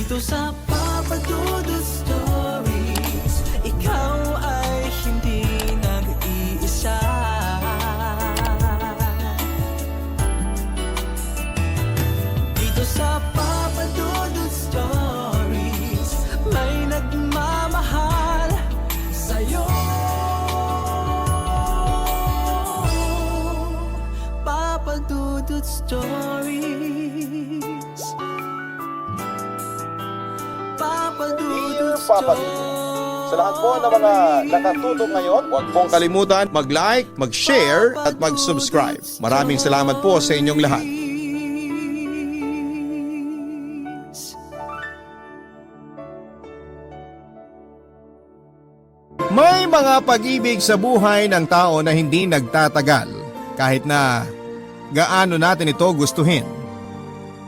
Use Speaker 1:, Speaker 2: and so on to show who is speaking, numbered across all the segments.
Speaker 1: Dito sa Papa Dudut Stories, ikaw ay hindi nag-iisa. Dito sa Papa Dudut Stories, may nagmamahal sa'yo. Papa Dudut Stories, Papa Dudut
Speaker 2: Papa Dudut. Sa lahat po ng mga nakatutok ngayon, huwag pong kalimutan mag-like, mag-share at mag-subscribe. Maraming salamat po sa inyong lahat. May mga pag-ibig sa buhay ng tao na hindi nagtatagal kahit na gaano natin ito gustuhin.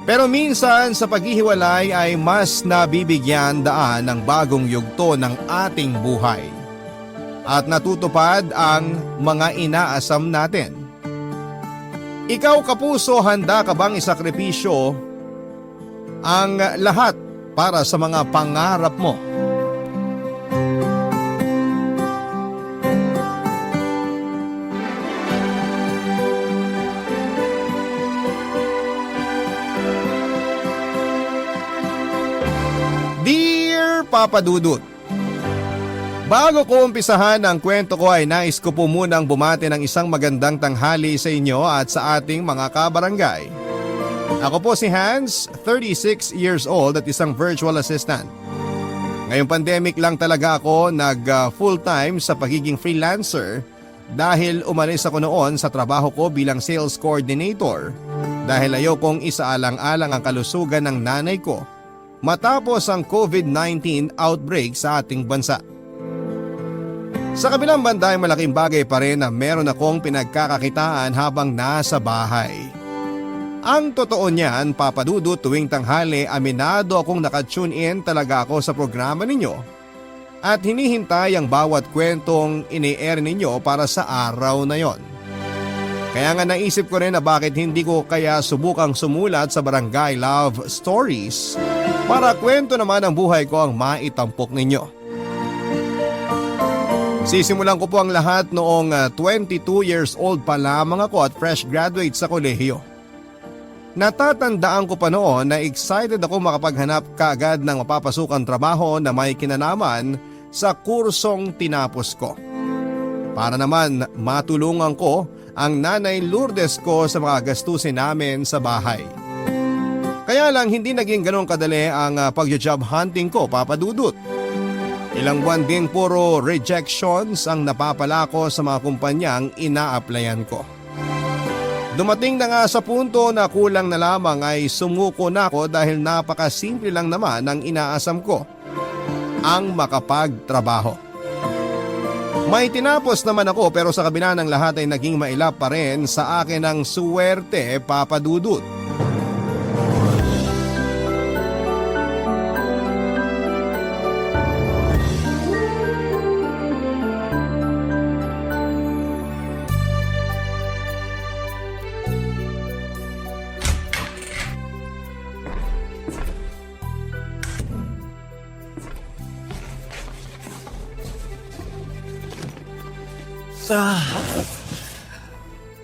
Speaker 2: Pero minsan sa paghihiwalay ay mas nabibigyan daan ng bagong yugto ng ating buhay. At natutupad ang mga inaasam natin. Ikaw kapuso, handa ka bang isakripisyo ang lahat para sa mga pangarap mo? Dear Papa Dudut, bago ko umpisahan ang kwento ko ay nais ko po munang bumati ng isang magandang tanghali sa inyo at sa ating mga kabarangay. Ako po si Hans, 36 years old at isang virtual assistant. Ngayong pandemic lang talaga ako nag-full-time sa pagiging freelancer dahil umalis ako noon sa trabaho ko bilang sales coordinator dahil ayokong isaalang-alang ang kalusugan ng nanay ko matapos ang COVID-19 outbreak sa ating bansa. Sa kabilang banda ay malaking bagay pa rin na meron akong pinagkakakitaan habang nasa bahay. Ang totoo niyan, Papa Dudut, tuwing tanghali aminado akong nakatune in talaga ako sa programa ninyo at hinihintay ang bawat kwentong ini-air ninyo para sa araw na yon. Kaya nga naisip ko rin na bakit hindi ko kaya subukang sumulat sa Barangay Love Stories para kwento naman ang buhay ko ang maitampok ninyo. Sisimulan ko po ang lahat noong 22 years old pa lamang ako at fresh graduate sa kolehiyo. Natatandaan ko pa noon na excited ako makapaghanap kaagad ng mapapasukang trabaho na may kinalaman sa kursong tinapos ko. Para naman matulungan ko ang nanay Lourdes ko sa mga gastusin namin sa bahay. Kaya lang hindi naging ganun kadali ang pag-job hunting ko, Papa Dudut. Ilang buwan din puro rejections ang napapala ko sa mga kumpanyang ina-applyan ko. Dumating na nga sa punto na kulang na lamang ay sumuko na ako dahil napakasimple lang naman ang inaasam ko, ang makapagtrabaho. May tinapos naman ako pero sa kabila ng lahat ay naging mailap pa rin sa akin ang suwerte, Papa Dudut.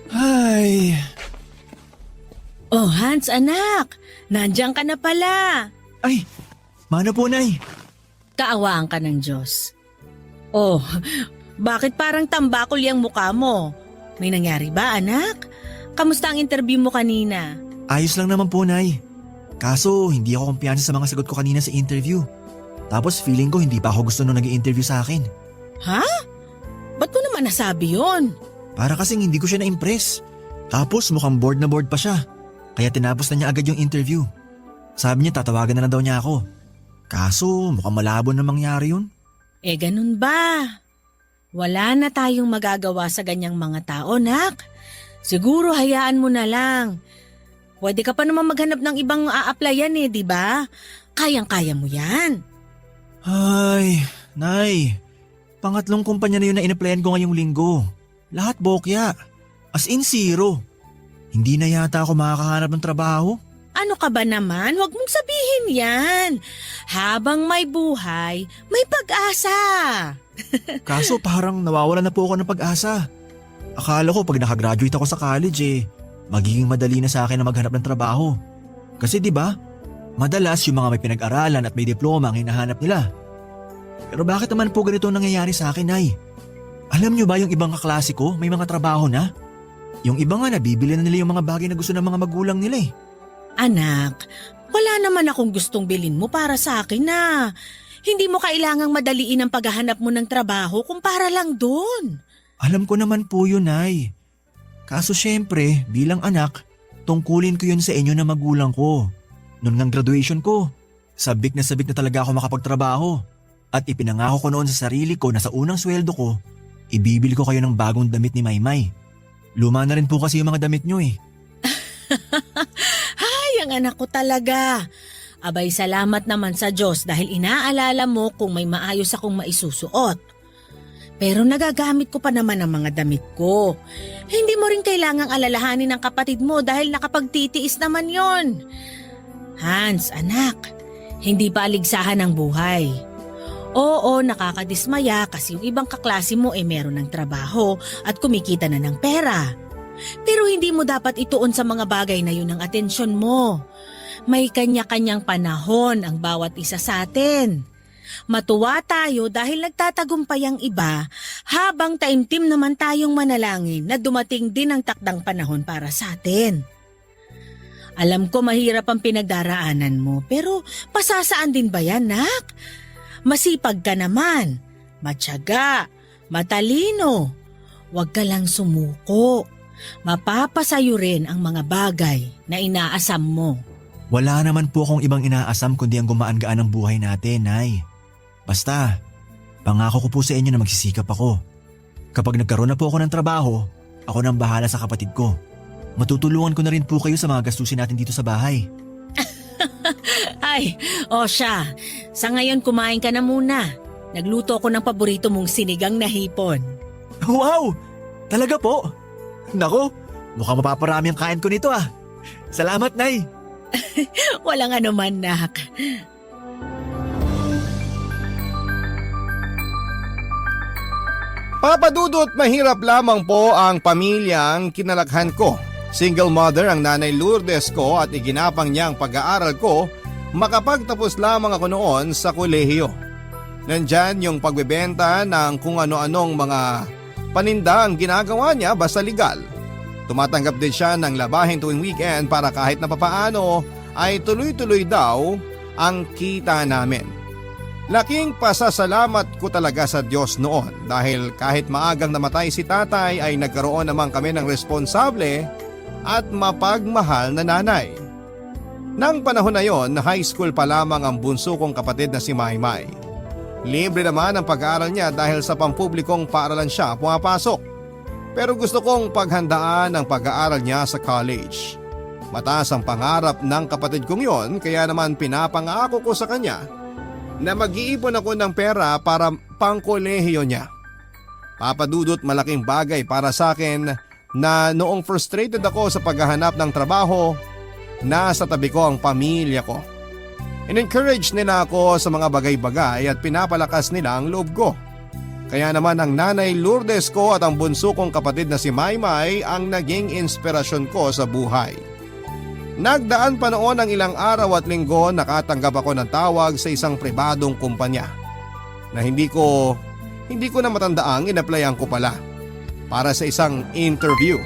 Speaker 3: Ay.
Speaker 4: Oh, Hans, anak. Nandiyan ka na pala.
Speaker 3: Ay, mano po, Nay?
Speaker 4: Kaawaan ka ng Diyos. Oh, bakit parang tambakol yung mukha mo? May nangyari ba, anak? Kamusta ang interview mo kanina?
Speaker 3: Ayos lang naman po, Nay. Kaso, hindi ako kumpiyansa sa mga sagot ko kanina sa interview. Tapos feeling ko hindi pa ako gusto nung nag-i-interview sa akin.
Speaker 4: Ha? Ba't mo naman nasabi yun?
Speaker 3: Para kasing hindi ko siya na-impress. Tapos mukhang bored na bored pa siya. Kaya tinapos na niya agad yung interview. Sabi niya tatawagan na lang daw niya ako. Kaso mukhang malabo na mangyari yun.
Speaker 4: Eh ganun ba? Wala na tayong magagawa sa ganyang mga tao, nak. Siguro hayaan mo na lang. Pwede ka pa naman maghanap ng ibang a-applyan di ba? Kayang-kaya mo yan.
Speaker 3: Ay, Nay. Pangatlong kumpanya na yun na in-applyan ko ngayong linggo. Lahat bokya. As in zero. Hindi na yata ako makakahanap ng trabaho.
Speaker 4: Ano ka ba naman? Huwag mong sabihin yan. Habang may buhay, may pag-asa.
Speaker 3: Kaso parang nawawala na po ako ng pag-asa. Akala ko pag nakagraduate ako sa college magiging madali na sa akin na maghanap ng trabaho. Kasi di ba, madalas yung mga may pinag-aralan at may diploma ang hinahanap nila. Pero bakit naman po ganito ang nangyayari sa akin, Nay? Alam nyo ba yung ibang kaklase ko may mga trabaho na? Yung iba nga nabibili na nila yung mga bagay na gusto ng mga magulang nila eh.
Speaker 4: Anak, wala naman akong gustong bilin mo para sa akin na. Hindi mo kailangang madaliin ang paghahanap mo ng trabaho kung para lang doon.
Speaker 3: Alam ko naman po yun, Nay. Kaso syempre, bilang anak, tungkulin ko yun sa inyo na magulang ko. Noon ngang graduation ko, sabik na talaga ako makapagtrabaho. At ipinangako ko noon sa sarili ko na sa unang sweldo ko, ibibili ko kayo ng bagong damit ni Maymay. Luma na rin po kasi yung mga damit nyo eh.
Speaker 4: Ay, ang anak ko talaga. Abay, salamat naman sa Diyos dahil inaalala mo kung may maayos akong maisusuot. Pero nagagamit ko pa naman ang mga damit ko. Hindi mo rin kailangang alalahanin ng kapatid mo dahil nakapagtitiis naman yon. Hans, anak, hindi pa aligsahan ang buhay. Oo, nakakadismaya kasi yung ibang kaklase mo meron ng trabaho at kumikita na ng pera. Pero hindi mo dapat ituon sa mga bagay na yun ang atensyon mo. May kanya-kanyang panahon ang bawat isa sa atin. Matuwa tayo dahil nagtatagumpay ang iba habang taimtim naman tayong manalangin na dumating din ang takdang panahon para sa atin. Alam ko mahirap ang pinagdaraanan mo pero pasasaan din ba yan, nak? Masipag ka naman, matyaga, matalino. Huwag ka lang sumuko. Mapapasayo rin ang mga bagay na inaasam mo.
Speaker 3: Wala naman po akong ibang inaasam kundi ang gumaan-gaan ng buhay natin, Nay. Basta, pangako ko po sa inyo na magsisikap ako. Kapag nagkaroon na po ako ng trabaho, ako nang bahala sa kapatid ko. Matutulungan ko na rin po kayo sa mga gastusin natin dito sa bahay.
Speaker 4: Ay, siya. Sa ngayon kumain ka na muna. Nagluto ko ng paborito mong sinigang na hipon.
Speaker 3: Wow! Talaga po? Nako, mukhang mapaparami ang kain ko nito ah. Salamat, Nay.
Speaker 4: Walang anuman, nak.
Speaker 2: Papa Dudut, mahirap lamang po ang pamilyang kinalakhan ko. Single mother ang nanay Lourdes ko at iginapang niya ang pag-aaral ko, makapagtapos lamang ako noon sa kolehiyo. Nandyan yung pagbebenta ng kung ano-anong mga paninda ang ginagawa niya basta legal. Tumatanggap din siya ng labahin tuwing weekend para kahit na papaano ay tuloy-tuloy daw ang kita namin. Laking pasasalamat ko talaga sa Diyos noon dahil kahit maagang namatay si tatay ay nagkaroon naman kami ng responsable at mapagmahal na nanay. Nang panahon na yon, high school pa lamang ang bunso kong kapatid na si Maymay. Libre naman ang pag-aaral niya dahil sa pampublikong paaralan siya pumapasok. Pero gusto kong paghandaan ang pag-aaral niya sa college. Mataas ang pangarap ng kapatid kong yon kaya naman pinapangako ko sa kanya na mag-iipon ako ng pera para pangkolehiyo niya. Papadudot, malaking bagay para sa akin na noong frustrated ako sa paghahanap ng trabaho, nasa tabi ko ang pamilya ko. In-encourage nila ako sa mga bagay-bagay at pinapalakas nila ang loob ko. Kaya naman ang nanay Lourdes ko at ang bunso kong kapatid na si Maymay ang naging inspirasyon ko sa buhay. Nagdaan pa noon ang ilang araw at linggo, nakatanggap ako ng tawag sa isang pribadong kumpanya na hindi ko na matandaang in-applyan ko pala para sa isang interview.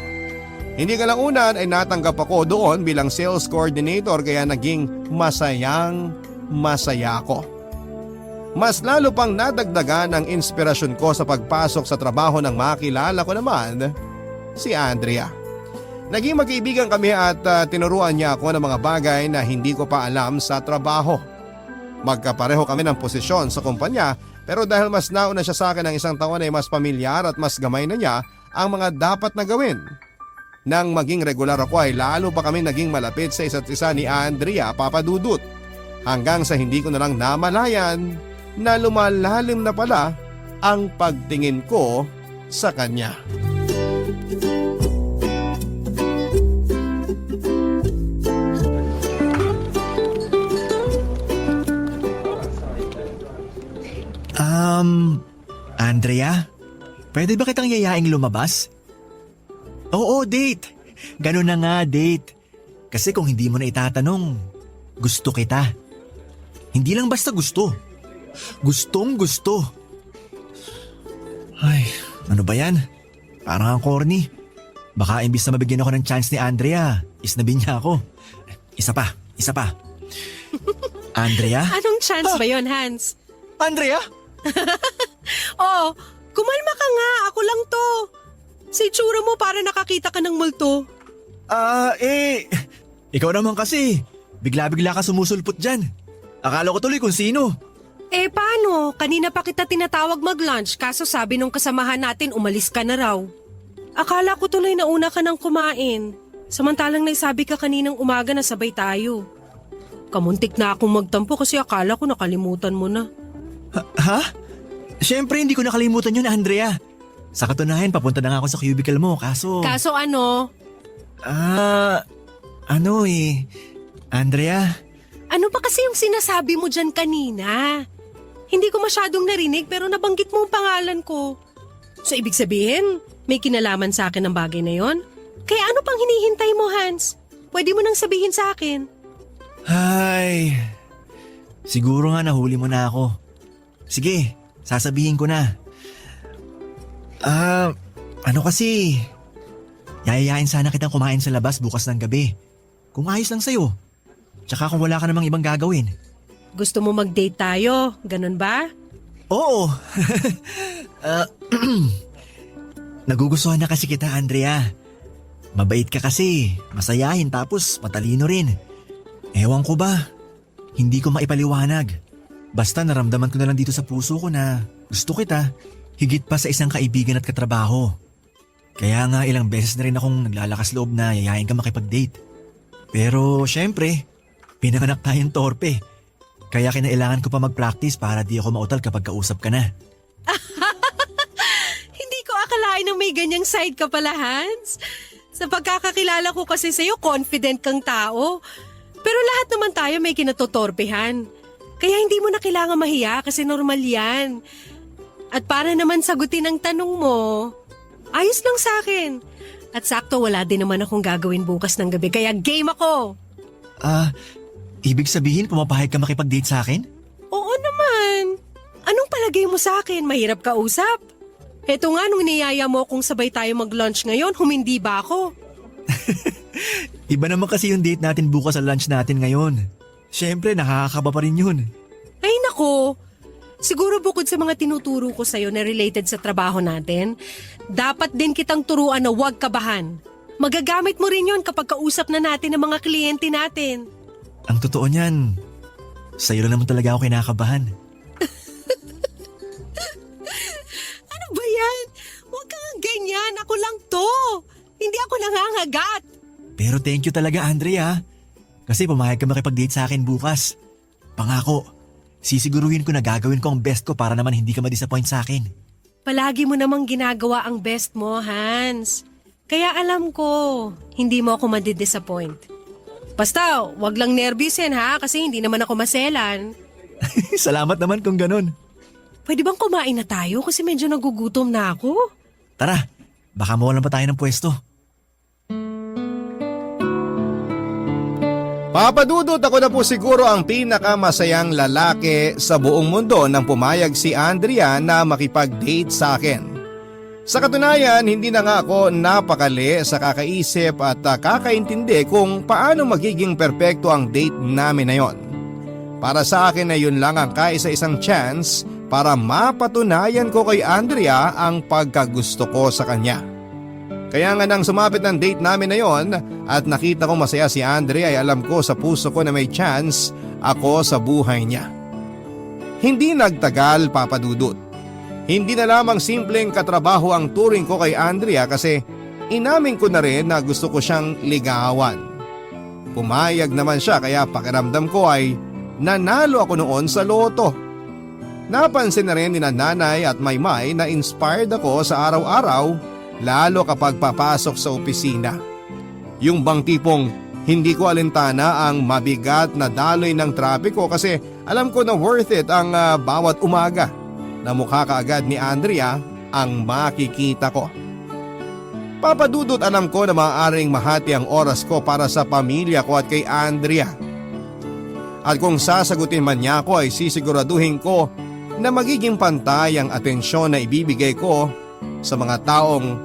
Speaker 2: Hindi kalaunan ay natanggap ako doon bilang sales coordinator kaya naging masaya ako. Mas lalo pang nadagdagan ang inspirasyon ko sa pagpasok sa trabaho nang makilala ko naman si Andrea. Naging magkaibigan kami at tinuruan niya ako ng mga bagay na hindi ko pa alam sa trabaho. Magkapareho kami ng posisyon sa kumpanya pero dahil mas nauna siya sa akin ng isang taon ay mas pamilyar at mas gamay na niya ang mga dapat na gawin. Nang maging regular ako ay lalo pa kami naging malapit sa isa't isa ni Andrea, Papa Dudut. Hanggang sa hindi ko na lang namalayan na lumalalim na pala ang pagtingin ko sa kanya.
Speaker 3: Andrea? Pwede ba kitang yayaing lumabas? Oo, date. Ganun na nga, date. Kasi kung hindi mo na itatanong, gusto kita. Hindi lang basta gusto. Gustong gusto. Ay, ano ba yan? Parang ang corny. Baka imbis na mabigyan ako ng chance ni Andrea, isnabin niya ako. Isa pa. Andrea?
Speaker 5: Anong chance ba yon, Hans?
Speaker 3: Andrea?
Speaker 5: Oh, kumalma ka nga. Ako lang to. Sa itsura mo para nakakita ka ng multo.
Speaker 3: Ikaw naman kasi. Bigla-bigla ka sumusulpot dyan. Akala ko tuloy kung sino.
Speaker 5: Eh paano? Kanina pa kita tinatawag mag-lunch kaso sabi nung kasamahan natin umalis ka na raw. Akala ko tuloy na una ka nang kumain. Samantalang naisabi ka kaninang umaga na sabay tayo. Kamuntik na akong magtampo kasi akala ko nakalimutan mo na.
Speaker 3: Ha? Siyempre hindi ko nakalimutan yun, Andrea. Sa katunayan, papunta na nga ako sa cubicle mo, kaso...
Speaker 5: Kaso ano?
Speaker 3: Andrea?
Speaker 5: Ano ba kasi yung sinasabi mo dyan kanina? Hindi ko masyadong narinig pero nabanggit mo ang pangalan ko. So ibig sabihin, may kinalaman sa akin ang bagay na yon? Kaya ano pang hinihintay mo, Hans? Pwede mo nang sabihin sa akin.
Speaker 3: Ay, siguro nga nahuli mo na ako. Sige, sasabihin ko na. Ano kasi, yayayain sana kitang kumain sa labas bukas ng gabi. Kung ayos lang sa'yo. Tsaka kung wala ka namang ibang gagawin.
Speaker 5: Gusto mo mag-date tayo, ganun ba?
Speaker 3: Oo. Nagugustuhan na kasi kita, Andrea. Mabait ka kasi, masayahin tapos matalino rin. Ewan ko ba, hindi ko maipaliwanag. Basta naramdaman ko na lang dito sa puso ko na gusto kita, higit pa sa isang kaibigan at katrabaho. Kaya nga ilang beses na rin akong naglalakas loob na yayain ka makipag-date. Pero syempre, pinanganak tayong torpe. Kaya kinailangan ko pa mag-practice para di ako mautal kapag kausap ka na.
Speaker 5: Hindi ko akalain na may ganyang side ka pala, Hans. Sa pagkakakilala ko kasi sa'yo, confident kang tao. Pero lahat naman tayo may kinatotorpehan. Kaya hindi mo na kailangan mahiya kasi normal yan. At para naman sagutin ang tanong mo, ayos lang sa akin. At sakto wala din naman akong gagawin bukas ng gabi kaya game ako.
Speaker 3: Ibig sabihin pumapahig ka makipag-date sa akin?
Speaker 5: Oo naman. Anong palagay mo sa akin? Mahirap ka usap? Heto nga nung niyaya mo kung sabay tayo mag-lunch ngayon, humindi ba ako?
Speaker 3: Iba naman kasi yung date natin bukas sa lunch natin ngayon. Siyempre nakakakaba pa rin yun.
Speaker 5: Ay nako, siguro bukod sa mga tinuturo ko sa'yo na related sa trabaho natin, dapat din kitang turuan na huwag kabahan. Magagamit mo rin yon kapag kausap na natin ang mga kliyente natin.
Speaker 3: Ang totoo niyan, sa'yo lang naman talaga ako kinakabahan.
Speaker 5: Ano ba yan? Huwag kang ganyan, ako lang to. Hindi ako nangangagat.
Speaker 3: Pero thank you talaga, Andrea. Kasi pumayag ka makipag-date sa akin bukas. Pangako, sisiguruhin ko na gagawin ko ang best ko para naman hindi ka ma-disappoint sa akin.
Speaker 5: Palagi mo namang ginagawa ang best mo, Hans. Kaya alam ko, hindi mo ako madidisappoint. Basta, wag lang nervyusin ha, kasi hindi naman ako maselan.
Speaker 3: Salamat naman kung ganun.
Speaker 5: Pwede bang kumain na tayo kasi medyo nagugutom na ako?
Speaker 3: Tara, baka mawalan pa tayo ng pwesto.
Speaker 2: Papadudot ako na po siguro ang pinakamasayang lalaki sa buong mundo nang pumayag si Andrea na makipag-date sa akin. Sa katunayan, hindi na nga ako napakali sa kakaisip at kakaintindi kung paano magiging perpekto ang date namin na yon. Para sa akin ay yun lang ang kaisa-isang chance para mapatunayan ko kay Andrea ang pagkagusto ko sa kanya. Kaya nga nang sumapit ng date namin na yon at nakita ko masaya si Andrea ay alam ko sa puso ko na may chance ako sa buhay niya. Hindi nagtagal, Papadudot. Hindi na lamang simpleng katrabaho ang turing ko kay Andrea kasi inamin ko na rin na gusto ko siyang ligawan. Pumayag naman siya kaya pakiramdam ko ay nanalo ako noon sa loto. Napansin na rin ni nanay at maymay na inspired ako sa araw-araw lalo kapag papasok sa opisina. Yung bang tipong hindi ko alintana ang mabigat na daloy ng trapiko kasi alam ko na worth it ang bawat umaga. na mukha kaagad ni Andrea ang makikita ko. Papa Dudut, alam ko na maaaring mahati ang oras ko para sa pamilya ko at kay Andrea. At kung sasagutin man niya ako ay sisiguraduhin ko na magiging pantay ang atensyon na ibibigay ko sa mga taong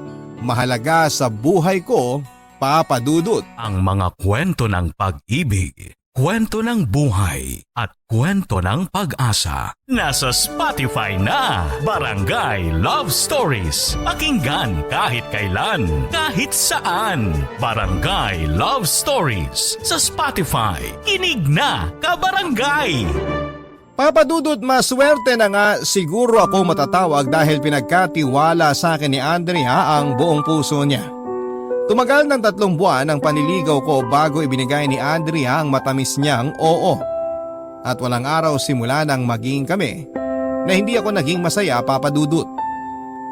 Speaker 2: mahalaga sa buhay ko, Papa Dudut.
Speaker 6: Ang mga kwento ng pag-ibig, kwento ng buhay at kwento ng pag-asa. Nasa Spotify na, Barangay Love Stories. Pakinggan kahit kailan, kahit saan. Barangay Love Stories sa Spotify. Kinig na, kabarangay!
Speaker 2: Papa Dudut, maswerte na nga siguro ako matatawag dahil pinagkatiwala sa akin ni Andrea ang buong puso niya. Tumagal ng 3 buwan ang paniligaw ko bago ibinigay ni Andrea ang matamis niyang oo. At walang araw simula nang maging kami na hindi ako naging masaya, Papa Dudut.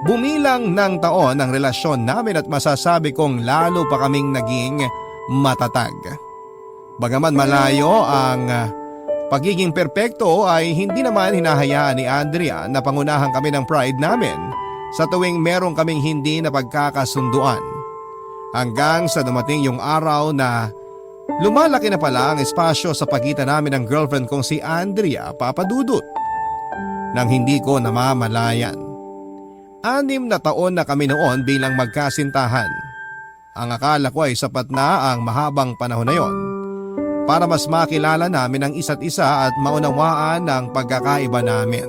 Speaker 2: Bumilang ng taon ang relasyon namin at masasabi kong lalo pa kaming naging matatag. Bagaman malayo ang pagiging perpekto ay hindi naman hinahayaan ni Andrea na pangunahan kami ng pride namin sa tuwing merong kaming hindi na pagkakasunduan. Hanggang sa dumating yung araw na lumalaki na pala ang espasyo sa pagitan namin ng girlfriend kong si Andrea, Papa Dudut. Nang hindi ko namamalayan. 6 na taon na kami noon bilang magkasintahan. Ang akala ko ay sapat na ang mahabang panahon na yon para mas makilala namin ang isa't isa at maunawaan ang pagkakaiba namin.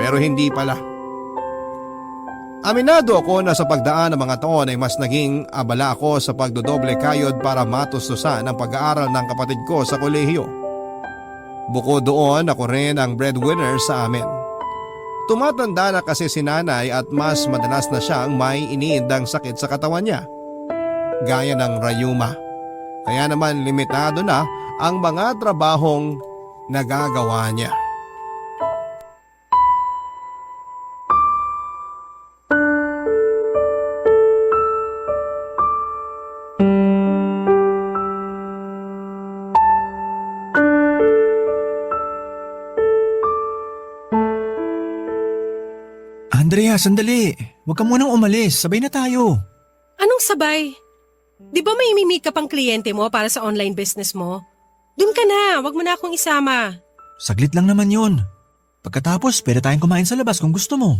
Speaker 2: Pero hindi pala. Aminado ako na sa pagdaan ng mga taon ay mas naging abala ako sa pagdodoble kayod para matustusan ang pag-aaral ng kapatid ko sa kolehiyo. Bukod doon, ako rin ang breadwinner sa amin. Tumatanda na kasi si nanay at mas madalas na siyang may iniindang sakit sa katawan niya, gaya ng rayuma. Kaya naman limitado na ang mga trabahong nagagawa niya.
Speaker 3: Andrea, sandali. Huwag ka munang umalis. Sabay na tayo.
Speaker 5: Anong sabay? Di ba may imimik ka pang kliyente mo para sa online business mo? Dun ka na, wag mo na akong isama.
Speaker 3: Saglit lang naman yun. Pagkatapos, pwede tayong kumain sa labas kung gusto mo.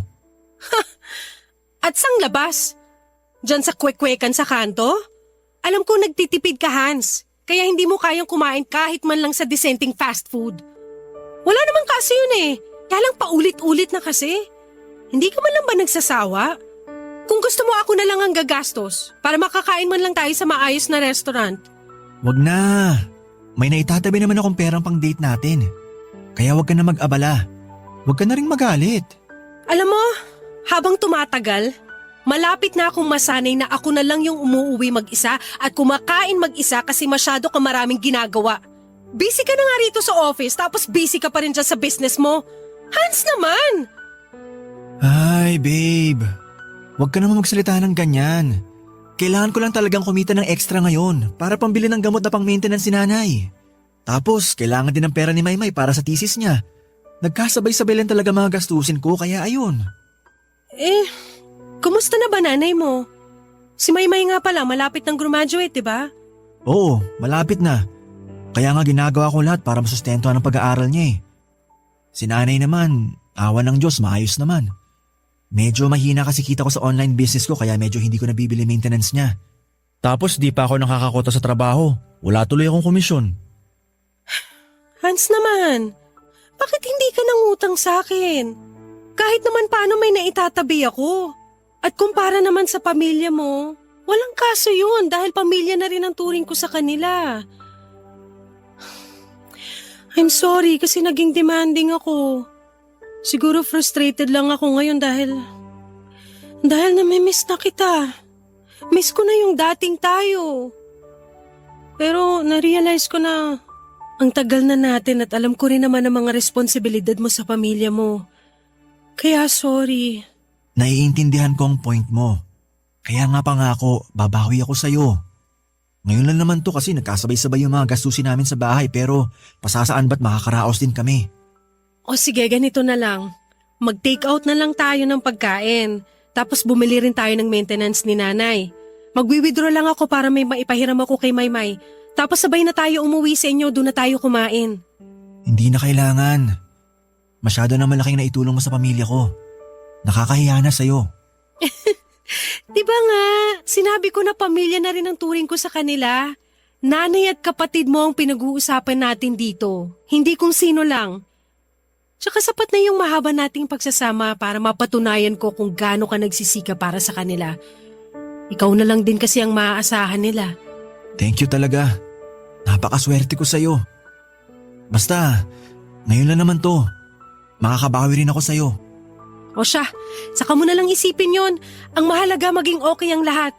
Speaker 5: At sang labas? Diyan sa kwek-kwekan sa kanto? Alam ko nagtitipid ka, Hans. Kaya hindi mo kayang kumain kahit man lang sa dissenting fast food. Wala namang kaso yun eh. Kaya lang paulit-ulit na kasi. Hindi ka man lang ba nagsasawa? Kung gusto mo ako na lang ang gagastos para makakain man lang tayo sa maayos na restaurant.
Speaker 3: Wag na. May naitatabi naman akong perang pang date natin. Kaya wag ka na mag-abala. Wag ka na ring magalit.
Speaker 5: Alam mo, habang tumatagal, malapit na akong masanay na ako na lang yung umuuwi mag-isa at kumakain mag-isa kasi masyado ka maraming ginagawa. Busy ka na nga rito sa office tapos busy ka pa rin dyan sa business mo. Hans naman!
Speaker 3: Ay, babe. Huwag ka naman magsalita ng ganyan. Kailangan ko lang talagang kumita ng extra ngayon para pambili ng gamot na pang-maintenance si nanay. Tapos, kailangan din ng pera ni Maymay para sa thesis niya. Nagkasabay-sabay lang talaga mga gastusin ko kaya ayun.
Speaker 5: Kumusta na ba nanay mo? Si Maymay nga pala malapit ng graduate, diba?
Speaker 3: Oo, malapit na. Kaya nga ginagawa ko lahat para masustentuhan ang pag-aaral niya eh. Si nanay naman, awa ng Diyos, maayos naman. Medyo mahina kasi kita ko sa online business ko kaya medyo hindi ko nabibili maintenance niya. Tapos di pa ako nakakakota sa trabaho. Wala tuloy akong komisyon.
Speaker 5: Hans naman, bakit hindi ka nangutang sa akin? Kahit naman paano may naitatabi ako. At kumpara naman sa pamilya mo, walang kaso yun dahil pamilya na rin ang turing ko sa kanila. I'm sorry kasi naging demanding ako. Siguro frustrated lang ako ngayon dahil namimiss na kita. Miss ko na yung dating tayo. Pero na-realize ko na ang tagal na natin at alam ko rin naman ang mga responsibilidad mo sa pamilya mo. Kaya sorry.
Speaker 3: Naiintindihan ko ang point mo. Kaya nga pangako, babawi ako sa'yo. Ngayon lang naman to kasi nagkasabay-sabay yung mga gastusin namin sa bahay pero pasasaan ba't makakaraos din kami.
Speaker 5: O sige, ganito na lang. Mag-take out na lang tayo ng pagkain. Tapos bumili rin tayo ng maintenance ni nanay. Magwi-withdraw lang ako para may maipahiram ako kay Maymay. Tapos sabay na tayo umuwi sa inyo, doon na tayo kumain.
Speaker 3: Hindi na kailangan. Masyado na malaking naitulong mo sa pamilya ko. Nakakahiya na sa'yo.
Speaker 5: Diba nga, sinabi ko na pamilya na rin ang turing ko sa kanila. Nanay at kapatid mo ang pinag-uusapan natin dito. Hindi kung sino lang. Tsaka sapat na yung mahaba nating pagsasama para mapatunayan ko kung gaano ka nagsisika para sa kanila. Ikaw na lang din kasi ang maaasahan nila.
Speaker 3: Thank you talaga. Napakaswerte ko sa'yo. Basta, ngayon lang naman to. Makakabawi rin ako sa'yo.
Speaker 5: O siya, saka mo na lang isipin yon. Ang mahalaga maging okay ang lahat.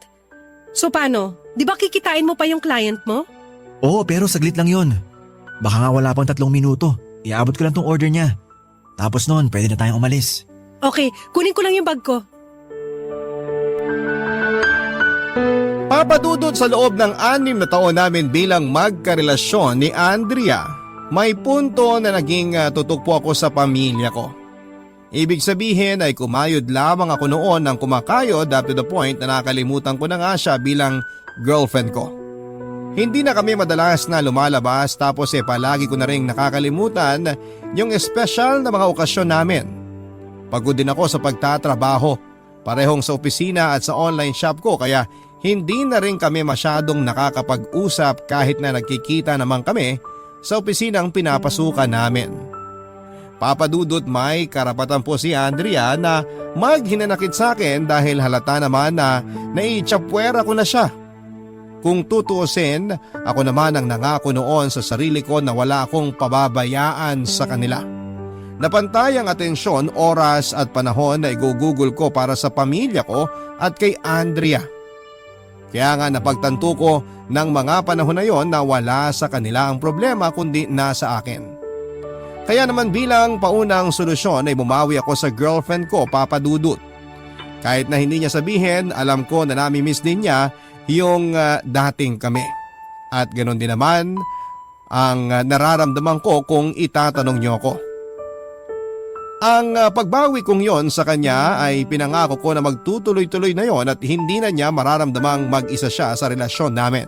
Speaker 5: So paano? Di ba kikitain mo pa yung client mo?
Speaker 3: Oo, pero saglit lang yon. Baka nga wala pang 3 minuto. Iabot ko lang tong order niya. Tapos noon, pwede na tayong umalis.
Speaker 5: Okay, kunin ko lang yung bag ko.
Speaker 2: Papa Dudut, sa loob ng 6 na taon namin bilang magkarelasyon ni Andrea, may punto na naging tutok po ako sa pamilya ko. Ibig sabihin ay kumayod lamang ako noon ng kumakayod up to the point na nakalimutan ko na nga siya bilang girlfriend ko. Hindi na kami madalas na lumalabas, tapos palagi ko na rin nakakalimutan yung espesyal na mga okasyon namin. Pagod din ako sa pagtatrabaho, parehong sa opisina at sa online shop ko, kaya hindi na rin kami masyadong nakakapag-usap kahit na nagkikita naman kami sa opisinang pinapasukan namin. Papa Dudut, may karapatan po si Andrea na maghinanakit sa akin dahil halata naman na naiitsapwera ko na siya. Kung tutuusin, ako naman ang nangako noon sa sarili ko na wala akong pababayaan sa kanila. Napantay ang atensyon, oras at panahon na igugugol ko para sa pamilya ko at kay Andrea. Kaya nga napagtanto ko ng mga panahon na yon na wala sa kanila ang problema kundi nasa akin. Kaya naman bilang paunang solusyon ay bumawi ako sa girlfriend ko, Papa Dudut. Kahit na hindi niya sabihin, alam ko na nami-miss din niya yung dating kami. At ganoon din naman ang nararamdaman ko kung itatanong niyo ako. Ang pagbawi kong yon sa kanya ay pinangako ko na magtutuloy-tuloy na yon at hindi na niya mararamdamang mag-isa siya sa relasyon namin.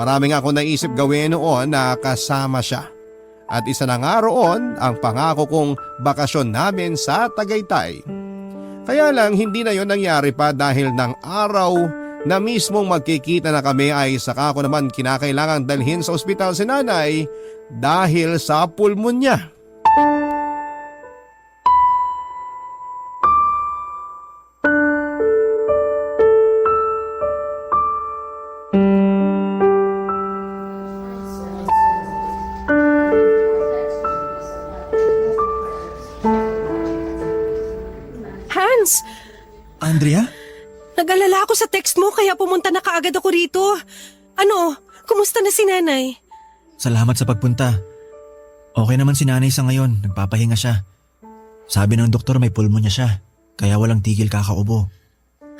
Speaker 2: Maraming ako naisip gawin noon na kasama siya. At isa na nga roon ang pangako kong bakasyon namin sa Tagaytay. Kaya lang hindi na yon nangyari pa dahil ng araw na mismong magkikita na kami ay saka ko naman kinakailangang dalhin sa ospital si nanay dahil sa pulmonya.
Speaker 5: Hans,
Speaker 3: Andrea?
Speaker 5: nag-alala ako sa text mo kaya pumunta na kaagad ako rito. Ano, kumusta na si nanay?
Speaker 3: Salamat sa pagpunta. Okay naman si nanay sa ngayon, nagpapahinga siya. Sabi ng doktor may pulmonya siya, kaya walang tigil kakaubo.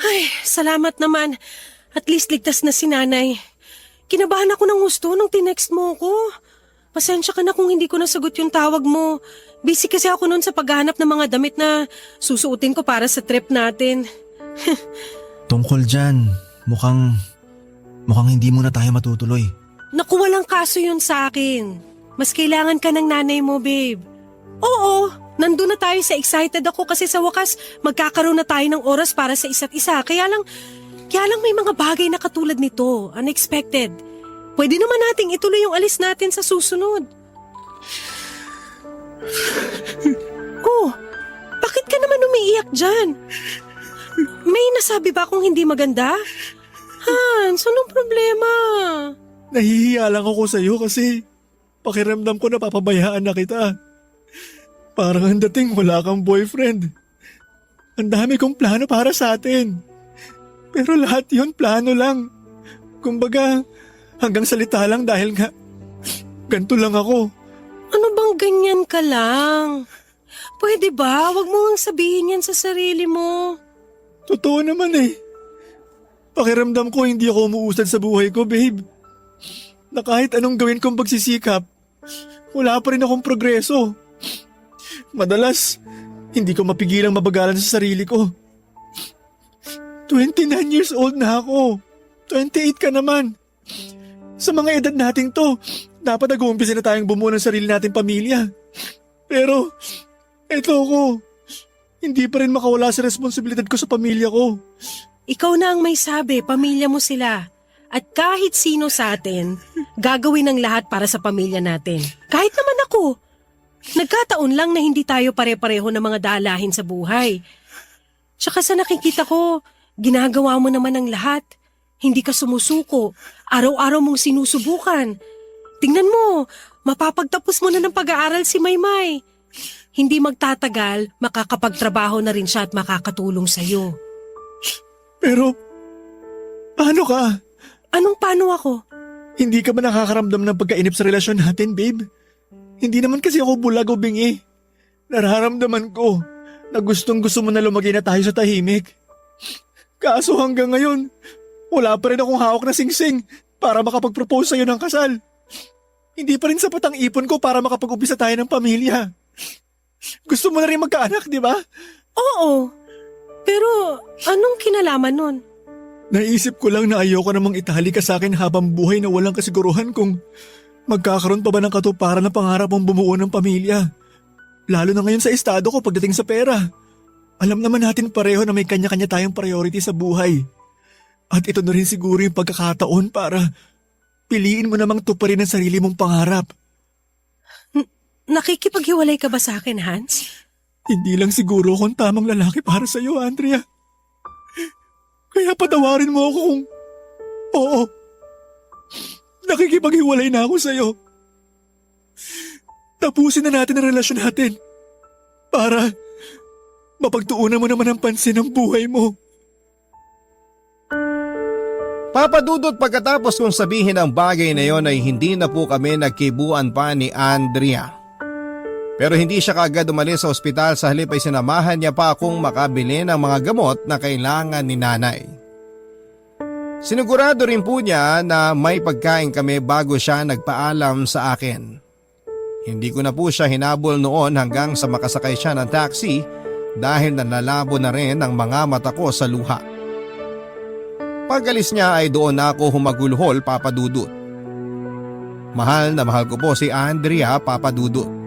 Speaker 5: Ay, salamat naman. At least ligtas na si nanay. Kinabahan ako ng gusto nung tinext mo ko. Pasensya ka na kung hindi ko nasagot yung tawag mo. Busy kasi ako noon sa paghahanap ng mga damit na susuotin ko para sa trip natin.
Speaker 3: Tungkol dyan, mukhang hindi muna tayo matutuloy.
Speaker 5: Naku, walang kaso yun sa akin. Mas kailangan ka ng nanay mo, babe. Oo, nandun na tayo sa excited ako kasi sa wakas magkakaroon na tayo ng oras para sa isa't isa. Kaya lang may mga bagay na katulad nito, unexpected. Pwede naman nating ituloy yung alis natin sa susunod. Oh, bakit ka naman umiiyak dyan? May nasabi ba akong hindi maganda? Hans, anong problema?
Speaker 3: Nahihiya lang ako sa'yo kasi pakiramdam ko na papabayaan na kita. Parang ang dating wala kang boyfriend. Ang dami kong plano para sa atin. Pero lahat yon plano lang. Kumbaga, hanggang salita lang dahil nga ganito lang ako.
Speaker 5: Ano bang ganyan ka lang? Pwede ba? Huwag mo ngang sabihin yan sa sarili mo.
Speaker 3: Totoo naman eh. Pakiramdam ko hindi ako umuusad sa buhay ko, babe. Na kahit anong gawin kong pagsisikap, wala pa rin akong progreso. Madalas, Hindi ko mapigilang mabagalan sa sarili ko. 29 years old na ako. 28 ka naman. Sa mga edad nating to, dapat nag-uumpisa na tayong bumuo ng sarili nating pamilya. Pero, eto ko. Hindi pa rin makawala sa responsibilidad ko sa pamilya ko.
Speaker 5: Ikaw na ang may sabi, pamilya mo sila. At kahit sino sa atin, gagawin ang lahat para sa pamilya natin. Kahit naman ako. Nagkataon lang na hindi tayo pare-pareho ng mga dalahin sa buhay. Tsaka sa nakikita ko, ginagawa mo naman ang lahat. Hindi ka sumusuko. Araw-araw mong sinusubukan. Tingnan mo, mapapagtapos mo na ng pag-aaral si Maymay. Hindi magtatagal, makakapagtrabaho na rin siya at makakatulong sa'yo.
Speaker 3: Pero, paano ka?
Speaker 5: Anong paano ako?
Speaker 3: Hindi ka ba nakakaramdam ng pagkainip sa relasyon natin, babe? Hindi naman kasi ako bulag o bingi. Nararamdaman ko na gustong-gusto mo na lumagay na tayo sa tahimik. Kaso hanggang ngayon, wala pa rin akong hawak na singsing para makapag-propose sa'yo ng kasal. Hindi pa rin sapat ang ipon ko para makapag-umpisa tayo ng pamilya. Gusto mo na rin magkaanak, di ba?
Speaker 5: Oo. Pero anong kinalaman nun?
Speaker 3: Naisip ko lang na ayoko namang itali ka sa akin habang buhay na walang kasiguruhan kung magkakaroon pa ba ng katuparan na pangarap mong bumuo ng pamilya. Lalo na ngayon sa estado ko pagdating sa pera. Alam naman natin pareho na may kanya-kanya tayong priority sa buhay. At ito na rin siguro yung pagkakataon para piliin mo namang tuparin ang sarili mong pangarap.
Speaker 5: Nakikipaghiwalay ka ba sa akin, Hans?
Speaker 3: Hindi lang siguro akong tamang lalaki para sa iyo, Andrea. Kaya patawarin mo ako kung oo. Nakikipaghiwalay na ako sa iyo. Tapusin na natin ang relasyon natin para mapagtuunan mo naman ang pansin ng buhay mo.
Speaker 2: Papa Dudut, pagkatapos kong sabihin ang bagay na yon ay hindi na po kami nagkibuan pa ni Andrea. Pero hindi siya kaagad umalis sa ospital, sa halip ay sinamahan niya pa akong makabili ng mga gamot na kailangan ni nanay. Sinigurado rin po niya na may pagkain kami bago siya nagpaalam sa akin. Hindi ko na po siya hinabol noon hanggang sa makasakay siya ng taxi dahil nalalabo na rin ang mga mata ko sa luha. Pag-alis niya ay doon na ako humagulhol, Papa Dudut. Mahal na mahal ko po si Andrea, Papa Dudut.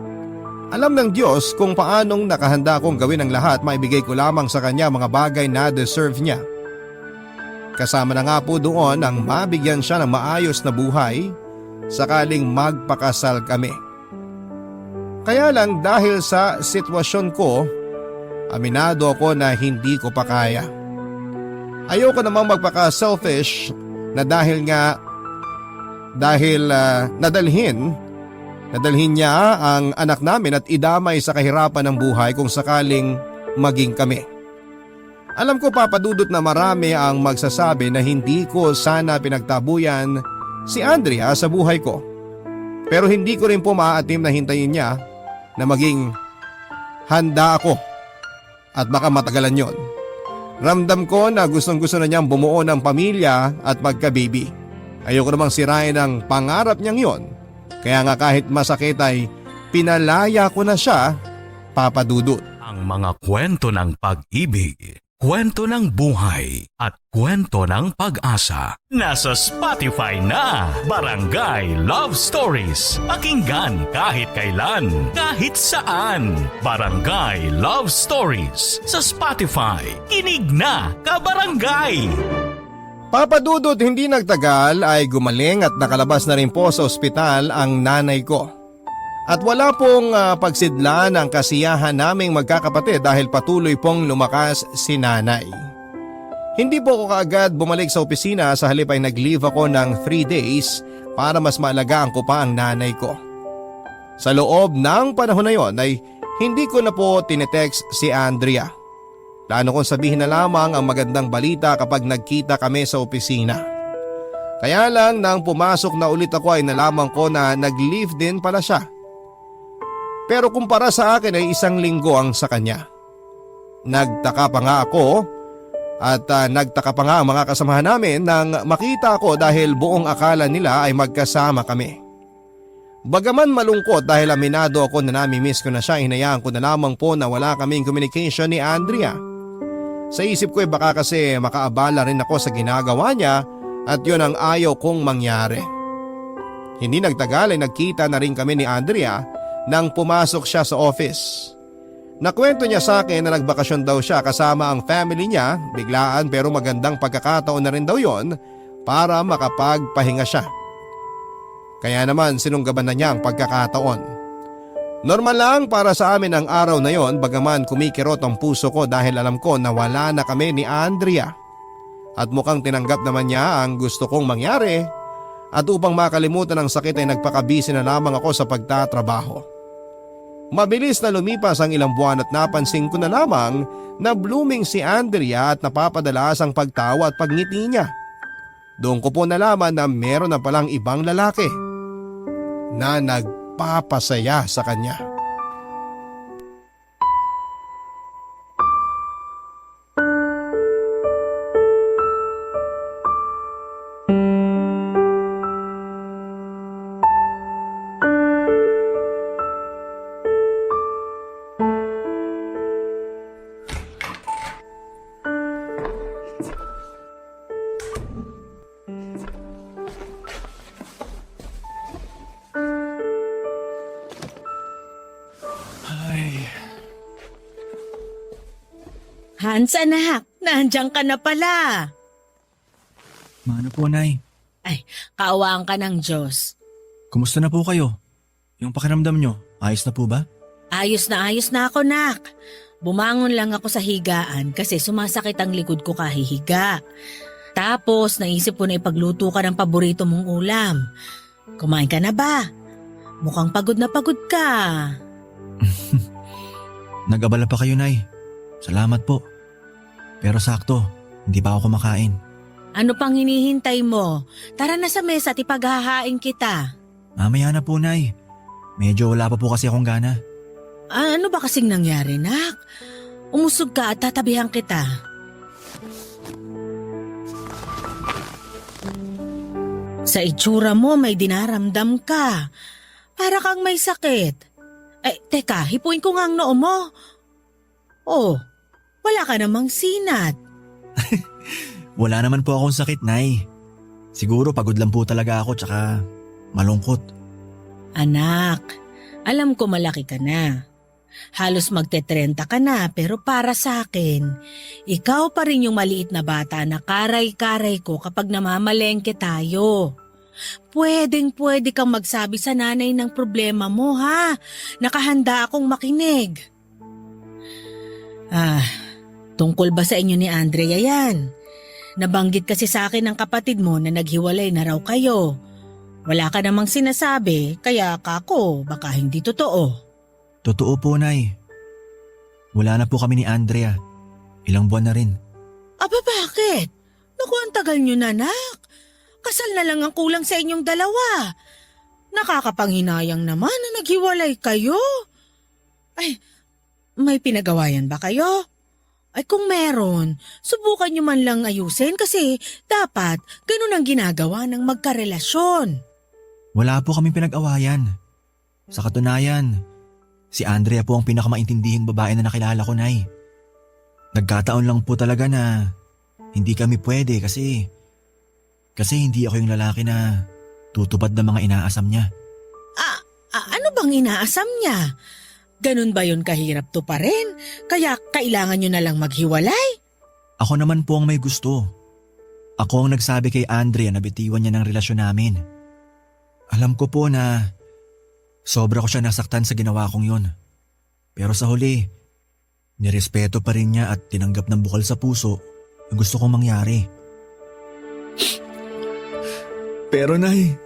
Speaker 2: Alam ng Diyos kung paanong nakahanda kong gawin ang lahat, maibigay ko lamang sa kanya mga bagay na deserve niya. Kasama na nga po doon ang mabigyan siya ng maayos na buhay sakaling magpakasal kami. Kaya lang dahil sa sitwasyon ko, aminado ako na hindi ko pa kaya. Ayoko namang magpaka-selfish na dahil nadalhin niya ang anak namin at idamay sa kahirapan ng buhay kung sakaling maging kami. Alam ko, Papa Dudut, na marami ang magsasabi na hindi ko sana pinagtabuyan si Andrea sa buhay ko. Pero hindi ko rin po maaatim na hintayin niya na maging handa ako at baka matagalan yon. Ramdam ko na gustong-gusto na niyang bumuo ng pamilya at magka-baby. Ayoko namang sirain ang pangarap niyang yon. Kaya nga kahit masakit ay pinalaya ko na siya, Papa Dudut.
Speaker 6: Ang mga kwento ng pag-ibig, kwento ng buhay at kwento ng pag-asa. Nasa Spotify na, Barangay Love Stories. Pakinggan kahit kailan, kahit saan. Barangay Love Stories sa Spotify. Kinig na, kabarangay!
Speaker 2: Papa Dudut, hindi nagtagal ay gumaling at nakalabas na rin po sa ospital ang nanay ko. At wala pong pagsidla ng kasiyahan naming magkakapatid dahil patuloy pong lumakas si nanay. Hindi po ako kaagad bumalik sa opisina, sa halip ay nag-leave ako ng 3 days para mas maalagaan ko pa ang nanay ko. Sa loob ng panahon na yon ay hindi ko na po tinetext si Andrea. Plano kong sabihin na lamang ang magandang balita kapag nagkita kami sa opisina. Kaya lang nang pumasok na ulit ako ay nalaman ko na nag-leave din pala siya. Pero kumpara sa akin ay 1 linggo ang sa kanya. Nagtaka pa nga ako at nagtaka pa nga ang mga kasamahan namin nang makita ako dahil buong akala nila ay magkasama kami. Bagaman malungkot dahil aminado ako na nami-miss ko na siya, hinayaan ko na lamang po na wala kaming communication ni Andrea. Sa isip ko baka kasi makaabala rin ako sa ginagawa niya at yun ang ayaw kong mangyari. Hindi nagtagal ay nagkita na rin kami ni Andrea nang pumasok siya sa office. Nakwento niya sa akin na nagbakasyon daw siya kasama ang family niya, biglaan pero magandang pagkakataon na rin daw yon para makapagpahinga siya. Kaya naman sinunggaban na niya ang pagkakataon. Normal lang para sa amin ang araw na yon, bagaman kumikirot ang puso ko dahil alam ko na wala na kami ni Andrea. At mukhang tinanggap naman niya ang gusto kong mangyari at upang makalimutan ang sakit ay nagpakabisi na lamang ako sa pagtatrabaho. Mabilis na lumipas ang ilang buwan at napansin ko na lamang na blooming si Andrea at napapadalas ang pagtawa at pagngiti niya. Doon ko po nalaman na meron na palang ibang lalaki na nagpapasaya sa kanya.
Speaker 4: Hans anak, nandiyan ka na pala.
Speaker 3: Mano po, Nay?
Speaker 4: Ay, kaawaan ka ng Diyos.
Speaker 3: Kumusta na po kayo? Yung pakiramdam nyo, ayos na po ba?
Speaker 4: Ayos na ako, nak. Bumangon lang ako sa higaan kasi sumasakit ang likod ko kahihiga. Tapos naisip ko na ipagluto ka ng paborito mong ulam. Kumain ka na ba? Mukhang pagod na pagod ka.
Speaker 3: Nag-abala pa kayo, Nay. Salamat po. Pero sakto, hindi pa ako kumakain.
Speaker 4: Ano pang hinihintay mo? Tara na sa mesa at ipaghahain kita.
Speaker 3: Mamaya na po, Nay. Medyo wala pa po kasi akong gana.
Speaker 4: Ano ba kasing nangyari, nak? Umusog ka at tatabihan kita. Sa itsura mo may dinaramdam ka. Para kang may sakit. Teka, hipuin ko nga ang noo mo. Oh, wala ka namang sinat.
Speaker 3: Wala naman po akong sakit, Nay. Siguro pagod lang po talaga ako tsaka malungkot.
Speaker 4: Anak, alam ko malaki ka na. Halos magte-30 ka na pero para sa akin, ikaw pa rin yung maliit na bata na karay-karay ko kapag namamalengke tayo. Pwedeng-pwede kang magsabi sa nanay ng problema mo, ha? Nakahanda akong makinig. Tungkol ba sa inyo ni Andrea yan? Nabanggit kasi sa akin ng kapatid mo na naghiwalay na raw kayo. Wala ka namang sinasabi, kaya kako, baka hindi totoo.
Speaker 3: Totoo po, Nay. Wala na po kami ni Andrea. Ilang buwan na rin.
Speaker 4: Aba bakit? Naku, ang tagal nyo na, nak. Kasal na lang ang kulang sa inyong dalawa. Nakakapanghinayang naman na naghiwalay kayo. Ay, may pinagawayan ba kayo? Ay kung meron, subukan nyo man lang ayusin kasi dapat ganun ang ginagawa ng magkarelasyon.
Speaker 3: Wala po kaming pinag-awayan. Sa katunayan, si Andrea po ang pinakamaintindihing babae na nakilala ko, Nay. Nagkataon lang po talaga na hindi kami pwede kasi hindi ako yung lalaki na tutupad ng mga inaasam niya.
Speaker 4: Ano bang inaasam niya? Ganun ba yun kahirap to pa rin? Kaya kailangan nyo na lang maghiwalay?
Speaker 3: Ako naman po ang may gusto. Ako ang nagsabi kay Andrea na bitiwan niya ng relasyon namin. Alam ko po na sobra ko siya nasaktan sa ginawa kong yun. Pero sa huli, nirespeto pa rin niya at tinanggap ng bukal sa puso yung gusto kong mangyari. Pero Nay,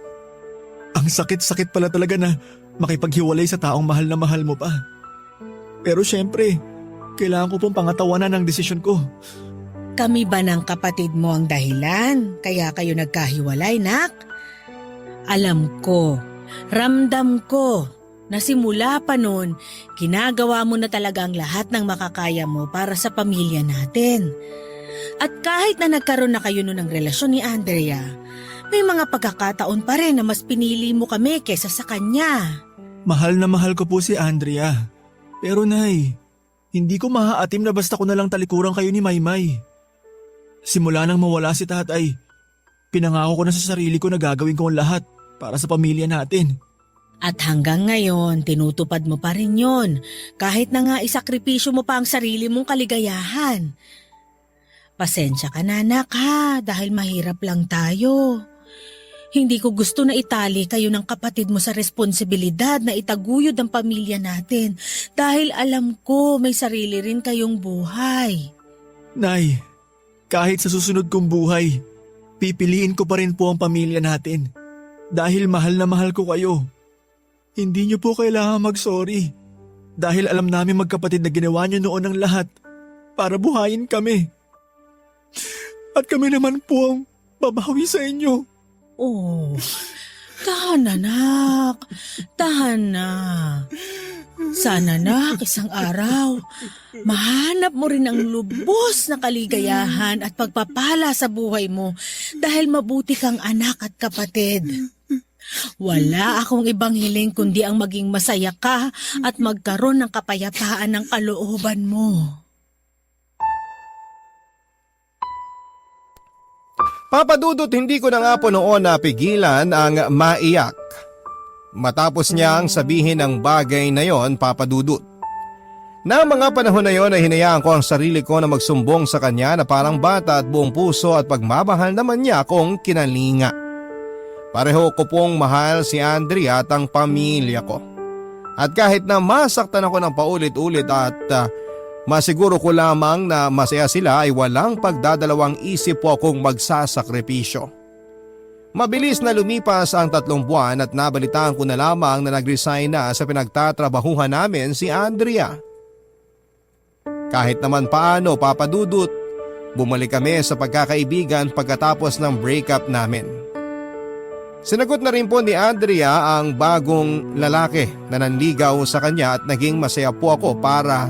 Speaker 3: ang sakit-sakit pala talaga na makipaghiwalay sa taong mahal na mahal mo pa. Pero syempre, kailangan ko pong pangatawanan ang desisyon ko.
Speaker 4: Kami ba ng kapatid mo ang dahilan kaya kayo nagkahiwalay, nak? Alam ko, ramdam ko na simula pa noon, ginagawa mo na talaga ang lahat ng makakaya mo para sa pamilya natin. At kahit na nagkaroon na kayo noon ng relasyon ni Andrea, May mga pagkakataon pa rin na mas pinili mo kami kesa sa kanya.
Speaker 3: Mahal na mahal ko po si Andrea. Pero Nay, hindi ko mahaatim na basta ko na lang talikuran kayo ni Maymay. Simula nang mawala si tatay, pinangako ko na sa sarili ko na gagawin ko ang lahat para sa pamilya natin.
Speaker 4: At hanggang ngayon, tinutupad mo pa rin yon, kahit na nga isakripisyo mo pa ang sarili mong kaligayahan. Pasensya ka na anak ha, dahil mahirap lang tayo. Hindi ko gusto na itali kayo ng kapatid mo sa responsibilidad na itaguyod ang pamilya natin dahil alam ko may sarili rin kayong buhay.
Speaker 3: Nay, kahit sa susunod kong buhay, pipiliin ko pa rin po ang pamilya natin. Dahil mahal na mahal ko kayo. Hindi niyo po kailangan mag-sorry. Dahil alam namin magkapatid na ginawa niyo noon ang lahat para buhayin kami. At kami naman po ang babawi sa inyo.
Speaker 4: Oh, tahan anak, tahan na. Sana anak, isang araw, mahanap mo rin ang lubos na kaligayahan at pagpapala sa buhay mo dahil mabuti kang anak at kapatid. Wala akong ibang hiling kundi ang maging masaya ka at magkaroon ng kapayapaan ng kalooban mo.
Speaker 2: Papa Dudut, hindi ko na nga po noon napigilan ang maiyak. Matapos niyang sabihin ang bagay na yon, Papa Dudut. Na mga panahon na yon ay hinayaan ko ang sarili ko na magsumbong sa kanya na parang bata at buong puso at pagmamahal naman niya akong kinalinga. Pareho ko pong mahal si Andrea at ang pamilya ko. At kahit na masaktan ako ng paulit-ulit at masiguro ko lamang na masaya sila ay walang pagdadalawang isip po akong magsasakripisyo. Mabilis na lumipas ang 3 buwan at nabalitaan ko na lamang na nag-resign na sa pinagtatrabahuhan namin si Andrea. Kahit naman paano, Papa Dudut, bumalik kami sa pagkakaibigan pagkatapos ng breakup namin. Sinagot na rin po ni Andrea ang bagong lalaki na nanligaw sa kanya at naging masaya po ako para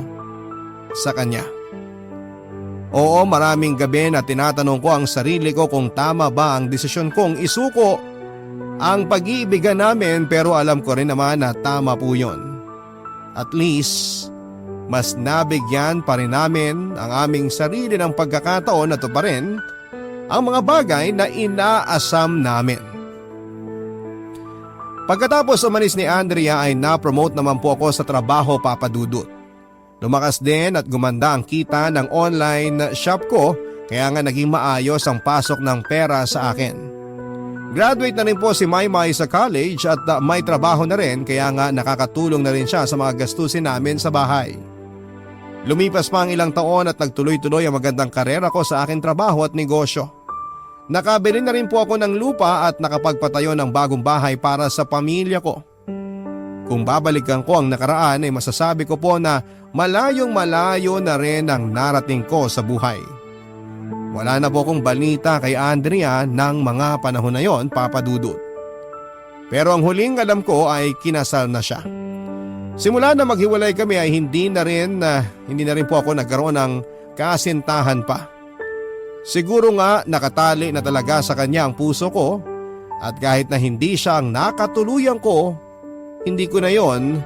Speaker 2: sa kanya. Oo, maraming gabi na tinatanong ko ang sarili ko kung tama ba ang desisyon kong isuko ang pag-iibigan namin, pero alam ko rin naman na tama po yun. At least, mas nabigyan pa rin namin ang aming sarili ng pagkakataon na tuparin ang mga bagay na inaasam namin. Pagkatapos umalis ni Andrea ay na-promote naman po ako sa trabaho, Papa Dudut. Lumakas din at gumanda ang kita ng online shop ko, kaya nga naging maayos ang pasok ng pera sa akin. Graduate na rin po si Maymay sa college at may trabaho na rin, kaya nga nakakatulong na rin siya sa mga gastusin namin sa bahay. Lumipas pa ang ilang taon at nagtuloy-tuloy ang magandang karera ko sa aking trabaho at negosyo. Nakabili na rin po ako ng lupa at nakapagpatayo ng bagong bahay para sa pamilya ko. Kung babalikan ko ang nakaraan ay masasabi ko po na malayong malayo na rin ang narating ko sa buhay. Wala na po akong balita kay Andrea ng mga panahon na yon, Papa Dudut. Pero ang huling alam ko ay kinasal na siya. Simula na maghiwalay kami ay hindi na rin po ako nagkaroon ng kasintahan pa. Siguro nga nakatali na talaga sa kanya ang puso ko at kahit na hindi siya ang nakatuluyan ko, hindi ko na yon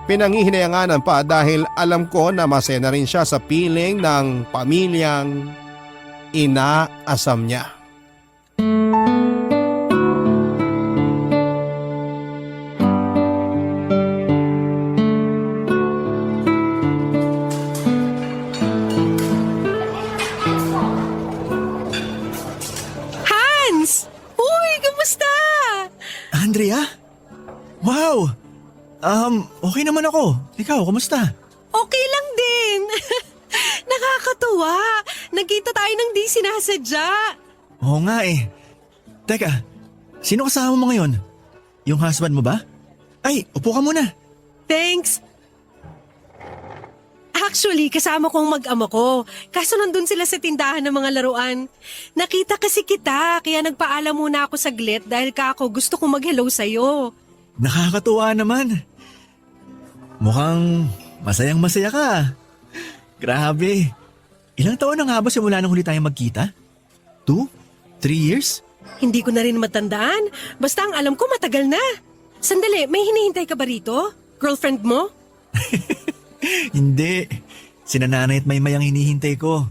Speaker 2: pinangihinayanganan pa dahil alam ko na masaya na rin siya sa piling ng pamilyang inaasam niya.
Speaker 5: Hans! Uy, kamusta?
Speaker 3: Andrea? Wow! Okay naman ako. Ikaw, kamusta?
Speaker 5: Okay lang din. Nakakatuwa. Nagkita tayo ng di sinasadya.
Speaker 3: Oo nga eh. Teka, sino kasama mo ngayon? Yung husband mo ba? Ay, upo ka muna.
Speaker 5: Thanks. Actually, kasama ko ang mag-ama ko. Kaso nandun sila sa tindahan ng mga laruan. Nakita kasi kita, kaya nagpaalam muna ako saglit dahil kako gusto kong mag-hello sa'yo.
Speaker 3: Nakakatuwa naman. Mukhang masayang masaya ka. Grabe. Ilang taon na nga ba simula nang huli tayong magkita? 2? 3 years?
Speaker 5: Hindi ko na rin matandaan. Basta ang alam ko matagal na. Sandali, may hinihintay ka ba rito? Girlfriend mo?
Speaker 3: Hindi. Sina nanay at maymay ang hinihintay ko.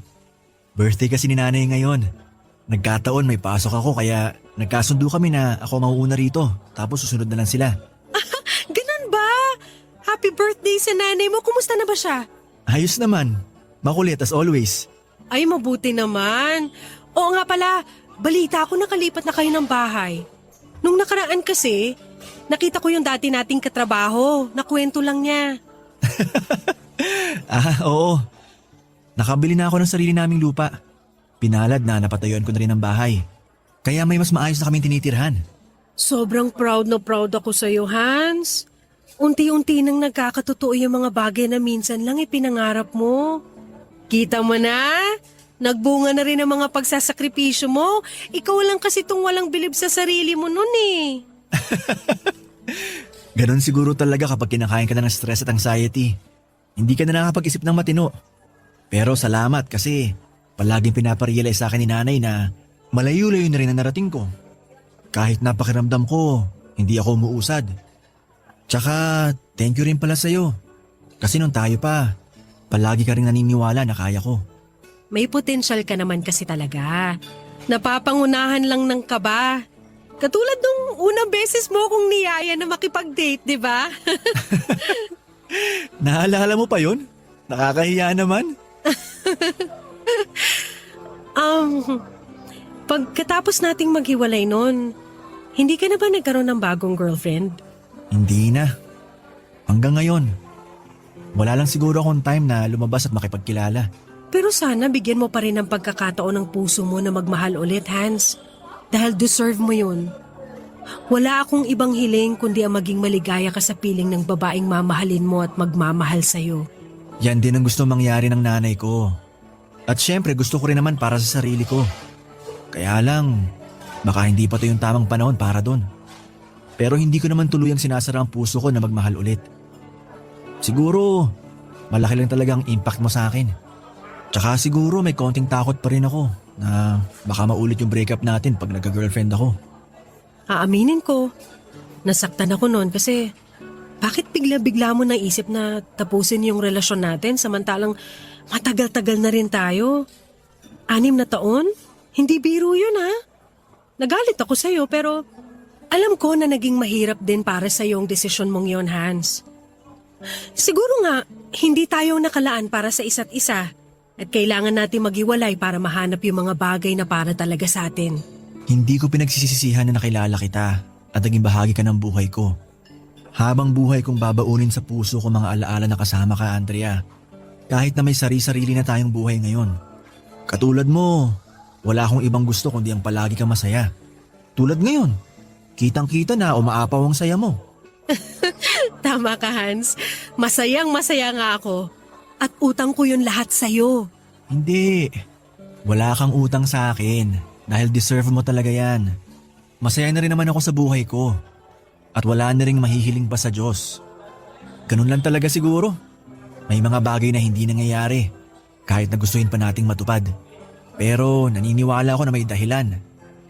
Speaker 3: Birthday kasi ni nanay ngayon. Nagkataon may pasok ako kaya nagkasundo kami na ako mauuna rito. Tapos susunod na lang sila.
Speaker 5: Ganun ba? Happy birthday sa nanay mo. Kumusta na ba siya?
Speaker 3: Ayos naman. Makulit as always.
Speaker 5: Ay, mabuti naman. Oo nga pala, balita ko nakalipat na kayo ng bahay. Nung nakaraan kasi, nakita ko yung dati nating katrabaho. Nakwento lang niya.
Speaker 3: Oo. Nakabili na ako ng sarili naming lupa. Pinalad na napatayuan ko na rin ang bahay. Kaya may mas maayos na kaming tinitirhan.
Speaker 5: Sobrang proud na proud ako sa'yo, Hans. Unti-unti nang nagkakatotoo yung mga bagay na minsan lang ipinangarap mo. Kita mo na? Nagbunga na rin ang mga pagsasakripisyo mo. Ikaw lang kasi itong walang bilib sa sarili mo nun eh.
Speaker 3: Ganon siguro talaga kapag kinakain ka na ng stress at anxiety. Hindi ka na nakapag-isip ng matino. Pero salamat kasi palaging pinaparealize sa akin ni nanay na malayo-layo na rin ang narating ko. Kahit napakiramdam ko, hindi ako umuusad. Tsaka thank you rin pala sa'yo. Kasi nung tayo pa, palagi ka rin naniniwala na kaya ko.
Speaker 5: May potential ka naman kasi talaga. Napapangunahan lang ng kaba. Katulad nung unang beses mo kong niyaya na makipag-date, di ba?
Speaker 3: Naalala mo pa yun? Nakakahiya naman.
Speaker 5: Pagkatapos nating maghiwalay nun, hindi ka na ba nagkaroon ng bagong girlfriend?
Speaker 3: Hindi na. Hanggang ngayon. Wala lang siguro akong time na lumabas at makipagkilala.
Speaker 5: Pero sana bigyan mo pa rin ng pagkakataon ng puso mo na magmahal ulit, Hans. Dahil deserve mo yun. Wala akong ibang hiling kundi ang maging maligaya ka sa piling ng babaeng mamahalin mo at magmamahal sa'yo.
Speaker 3: Yan din ang gusto mangyari ng nanay ko. At syempre gusto ko rin naman para sa sarili ko. Kaya lang, baka hindi pa to yung tamang panahon para doon. Pero hindi ko naman tuluyang sinasara ang puso ko na magmahal ulit. Siguro, malaki lang talaga ang impact mo sa akin. Tsaka siguro may konting takot pa rin ako na baka maulit yung breakup natin pag nagka-girlfriend ako.
Speaker 5: Aaminin ko, nasaktan ako noon kasi bakit bigla-bigla mo naisip na tapusin yung relasyon natin samantalang matagal-tagal na rin tayo? 6 na taon? Hindi biro yun ha? Nagalit ako sa'yo pero alam ko na naging mahirap din para sa'yo ang desisyon mong yon, Hans. Siguro nga, hindi tayo nakalaan para sa isa't isa at kailangan natin maghiwalay para mahanap yung mga bagay na para talaga sa atin.
Speaker 3: Hindi ko pinagsisisihan na nakilala kita at naging bahagi ka ng buhay ko. Habang buhay kong babaunin sa puso ko mga alaala na kasama ka, Andrea. Kahit na may sari-sarili na tayong buhay ngayon. Katulad mo, wala akong ibang gusto kundi ang palagi kang masaya. Tulad ngayon, kitang-kita na umaapaw ang saya mo.
Speaker 5: Tama ka, Hans. Masayang masaya nga ako. At utang ko yun lahat sa'yo.
Speaker 3: Hindi. Wala kang utang sa akin dahil deserve mo talaga yan. Masaya na rin naman ako sa buhay ko. At wala na ring mahihiling pa sa Diyos. Ganun lang talaga siguro. May mga bagay na hindi nangyayari kahit na gustuhin pa nating matupad. Pero naniniwala ako na may dahilan.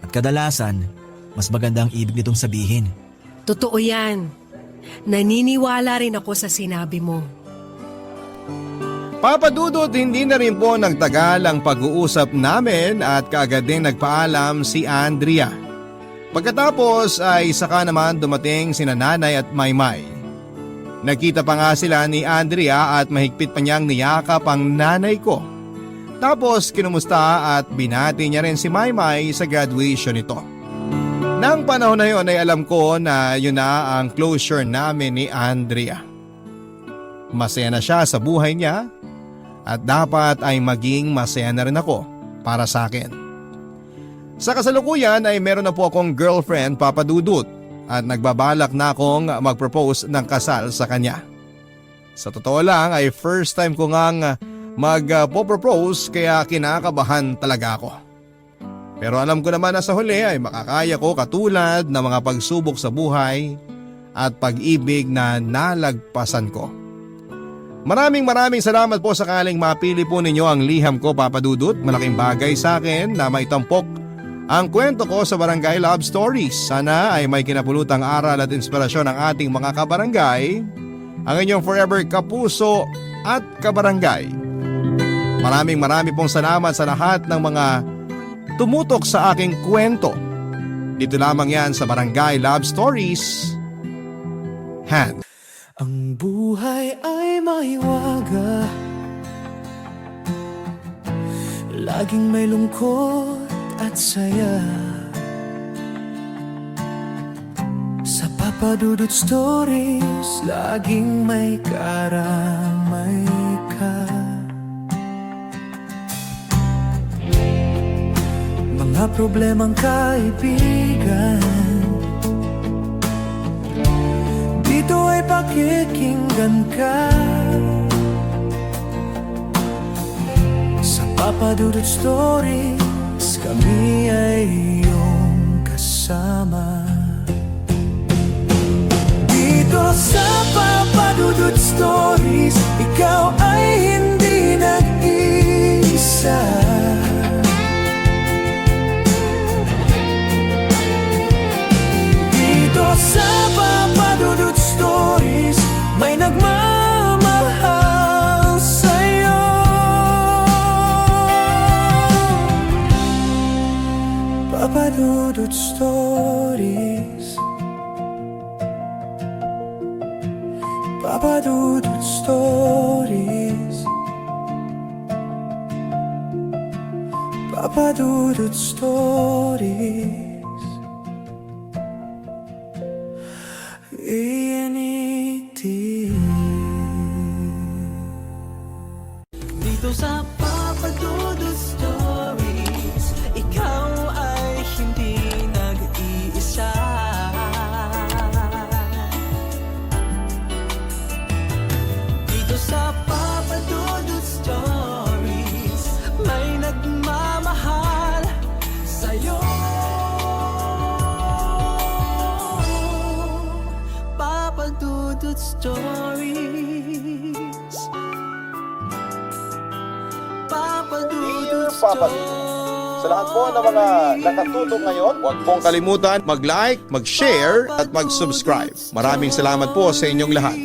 Speaker 3: At kadalasan, mas maganda ang ibig nitong sabihin.
Speaker 5: Totoo yan. Naniniwala rin ako sa sinabi mo.
Speaker 2: Papa Dudut, hindi na rin po nagtagal ang pag-uusap namin at kaagad din nagpaalam si Andrea. Pagkatapos ay saka naman dumating sina nanay at maymay. Nakita pa nga sila ni Andrea at mahigpit pa niyang niyakap ang nanay ko. Tapos kinumusta at binati niya rin si maymay sa graduation nito. Nang panahon na yon ay alam ko na yun na ang closure namin ni Andrea. Masaya na siya sa buhay niya at dapat ay maging masaya na rin ako para sa akin. Sa kasalukuyan ay meron na po akong girlfriend, Papa Dudut, at nagbabalak na akong mag-propose ng kasal sa kanya. Sa totoo lang ay first time ko ngang mag-propose kaya kinakabahan talaga ako. Pero alam ko naman na sa huli ay makakaya ko katulad ng mga pagsubok sa buhay at pag-ibig na nalagpasan ko. Maraming salamat po sakaling mapili po ninyo ang liham ko, Papa Dudut. Malaking bagay sa akin na maitampok ang kwento ko sa Barangay Love Stories. Sana ay may kinapulutang aral at inspirasyon ng ating mga kabarangay, ang inyong forever kapuso at kabarangay. Maraming pong salamat sa lahat ng mga tumutok sa aking kwento. Dito lamang yan sa Barangay Love Stories. Han.
Speaker 1: Ang buhay ay mahiwaga, laging may lungkot at saya. Sa Papa Dudut Stories, laging may karamay ka. Mga problemang kaibigan, dito ay pakikinggan ka. Sa Papa Dudut Stories, kami ay iyong kasama. Dito sa Papa Dudut Stories, ikaw ay hindi nag-iisa. Dito sa Papa Dudut Stories, may nagmamahal sa'yo. Papa Dudut Stories, Papa Dudut Stories, Papa Dudut Stories. Dito sa Papa Dudut Stories, ikaw ay hindi nag-iisa. Dito sa Papa Dudut Stories, may nagmamahal sa'yo. Papa Dudut Stories, Papa Dudut
Speaker 2: Sa lahat po ng mga nakatutok ngayon, huwag pong kalimutan mag-like, mag-share at mag-subscribe. Maraming salamat po sa inyong lahat.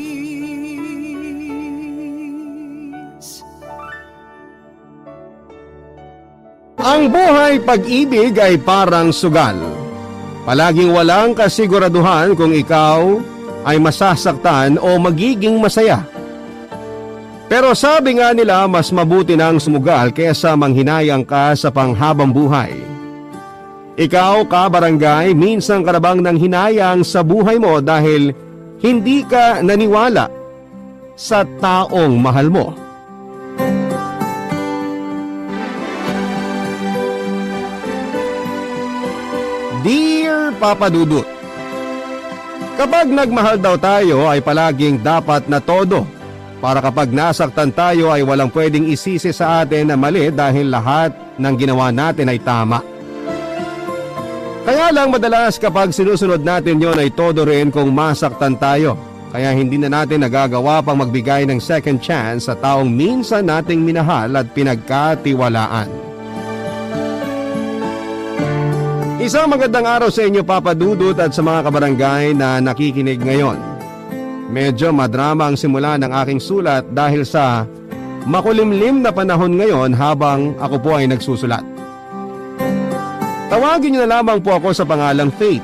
Speaker 2: Ang buhay pag-ibig ay parang sugal. Palaging walang kasiguraduhan kung ikaw ay masasaktan o magiging masaya. Pero sabi nga nila, mas mabuti nang sumugal kaysa manghinayang ka sa panghabang buhay. Ikaw, kabarangay, minsan ka na bang nanghinayang sa buhay mo dahil hindi ka naniwala sa taong mahal mo? Dear Papa Dudut, kapag nagmahal daw tayo ay palaging dapat na todo. Para kapag nasaktan tayo ay walang pwedeng isisi sa atin na mali dahil lahat ng ginawa natin ay tama. Kaya lang madalas kapag sinusunod natin yon ay todo rin kung masaktan tayo. Kaya hindi na natin nagagawa pang magbigay ng second chance sa taong minsan nating minahal at pinagkatiwalaan. Isang magandang araw sa inyo, Papa Dudut, at sa mga kabarangay na nakikinig ngayon. Medyo madrama ang simula ng aking sulat dahil sa makulimlim na panahon ngayon habang ako po ay nagsusulat. Tawagin niyo na lamang po ako sa pangalang Faith.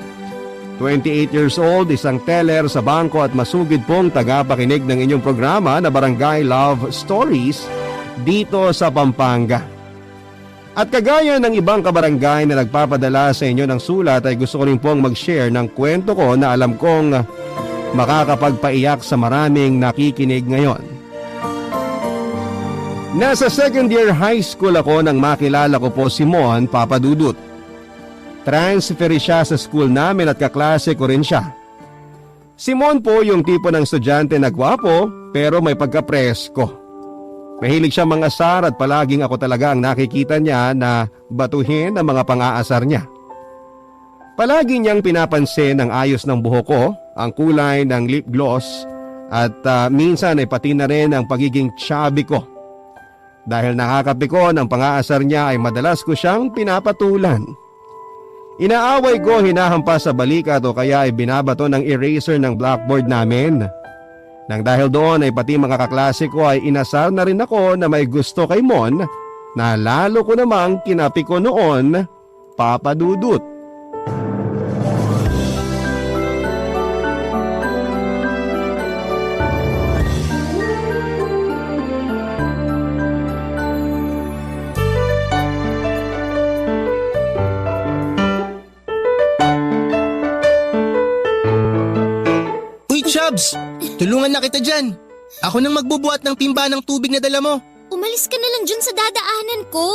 Speaker 2: 28 years old, isang teller sa bangko at masugid pong tagapakinig ng inyong programa na Barangay Love Stories dito sa Pampanga. At kagaya ng ibang kabarangay na nagpapadala sa inyo ng sulat ay gusto ko rin pong mag-share ng kwento ko na alam kong makakapagpaiyak sa maraming nakikinig ngayon. Nasa second year high school ako nang makilala ko po si Mon, Papa Dudut. Transfer siya sa school namin at kaklase ko rin siya. Si Mon po yung tipo ng estudyante na gwapo pero may pagkapresko. Mahilig siya mangasar at palaging ako talaga ang nakikita niya na batuhin ang mga pang-aasar niya. Palagi niyang pinapansin ang ayos ng buhok ko, ang kulay ng lip gloss at minsan ay pati na rin ang pagiging chubby ko. Dahil nakakapikon ang pang-aasar niya ay madalas ko siyang pinapatulan. Inaaway ko hinahampas sa balikat o kaya ay binabato ng eraser ng blackboard namin. Nang dahil doon ay pati mga kaklase ko ay inasar na rin ako na may gusto kay Mon na lalo ko namang kinapi ko noon, Papa Dudut.
Speaker 7: Uy, Chubbs! Tulungan na kita dyan. Ako nang magbubuhat ng timba ng tubig na dala mo.
Speaker 8: Umalis ka na lang dyan sa dadaanan ko.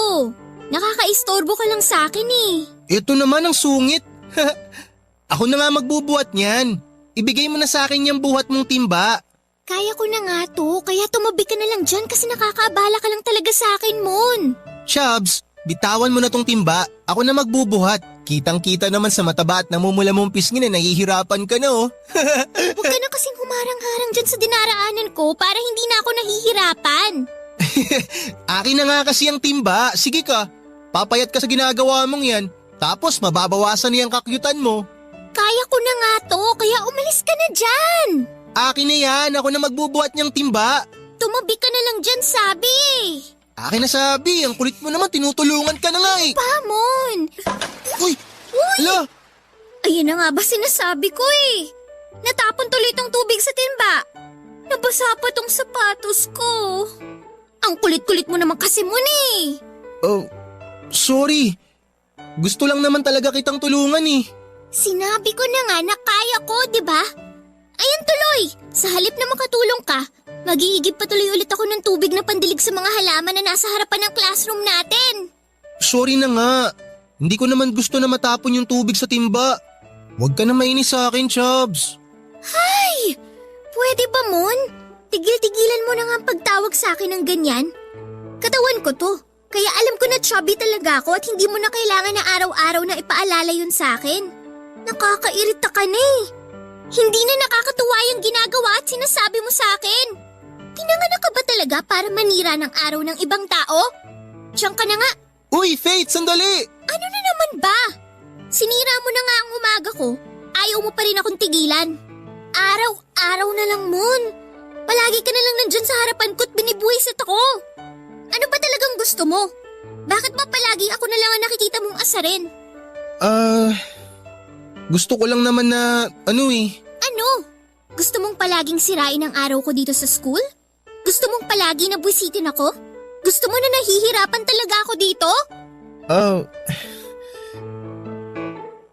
Speaker 8: Nakakaistorbo ka lang sa akin eh.
Speaker 7: Ito naman ang sungit. Ako na nga magbubuhat niyan. Ibigay mo na sa akin yung buhat mong timba.
Speaker 8: Kaya ko na nga to, kaya tumabi ka na lang dyan kasi nakakaabala ka lang talaga sa akin, Mon.
Speaker 7: Chubbs, bitawan mo na tong timba. Ako na magbubuhat. Kitang-kita naman sa mataba at namumula mong pisngi na nahihirapan ka na oh.
Speaker 8: Huwag ka na kasing humarang-harang dyan sa dinaraanan ko para hindi na ako nahihirapan.
Speaker 7: Akin na nga kasi ang timba. Sige ka, papayat ka sa ginagawa mong yan. Tapos mababawasan niyang kakyutan mo.
Speaker 8: Kaya ko na nga to, kaya umalis ka na dyan.
Speaker 7: Akin na yan, ako na magbubuhat niyang timba.
Speaker 8: Tumabi ka na lang dyan, sabi eh.
Speaker 7: Akin na sabi, ang kulit mo naman, tinutulungan ka na nga eh.
Speaker 8: Pamon!
Speaker 7: Uy!
Speaker 8: Uy!
Speaker 7: Hala!
Speaker 8: Ayun na nga ba sinasabi ko eh. Natapon tuloy tong tubig sa timba. Nabasa pa tong sapatos ko. Ang kulit-kulit mo naman kasi, Mon eh.
Speaker 7: Oh, sorry. Gusto lang naman talaga kitang tulungan eh.
Speaker 8: Sinabi ko na nga na kaya ko, di ba? Ayan tuloy, sa halip na makatulong ka, mag-iigib pa tuloy ulit ako ng tubig na pandilig sa mga halaman na nasa harapan ng classroom natin.
Speaker 7: Sorry na nga. Hindi ko naman gusto na matapon yung tubig sa timba. Huwag ka na mainis sa akin, Chubbs.
Speaker 8: Ay! Pwede ba, Mon? Tigil-tigilan mo na nga ang pagtawag sa akin ng ganyan. Katawan ko to, kaya alam ko na chubby talaga ako at hindi mo na kailangan na araw-araw na ipaalala yun sa akin. Nakakairita ka na eh. Hindi na nakakatuwa yung ginagawa at sinasabi mo sa akin. Pinanganak ka ba talaga para manira ng araw ng ibang tao? Diyan ka na nga.
Speaker 7: Uy, Faith, sandali!
Speaker 8: Ano na naman ba? Sinira mo na nga ang umaga ko. Ayaw mo pa rin akong tigilan. Araw-araw na lang, Mon. Palagi ka na lang nandyan sa harapan ko at binibuwisit ako. Ano ba talagang gusto mo? Bakit ba palagi ako na lang ang nakikita mong asarin?
Speaker 7: Gusto ko lang naman na, Ano?
Speaker 8: Gusto mong palaging sirain ang araw ko dito sa school? Gusto mong palagi na buwisitin ako? Gusto mo na nahihirapan talaga ako dito?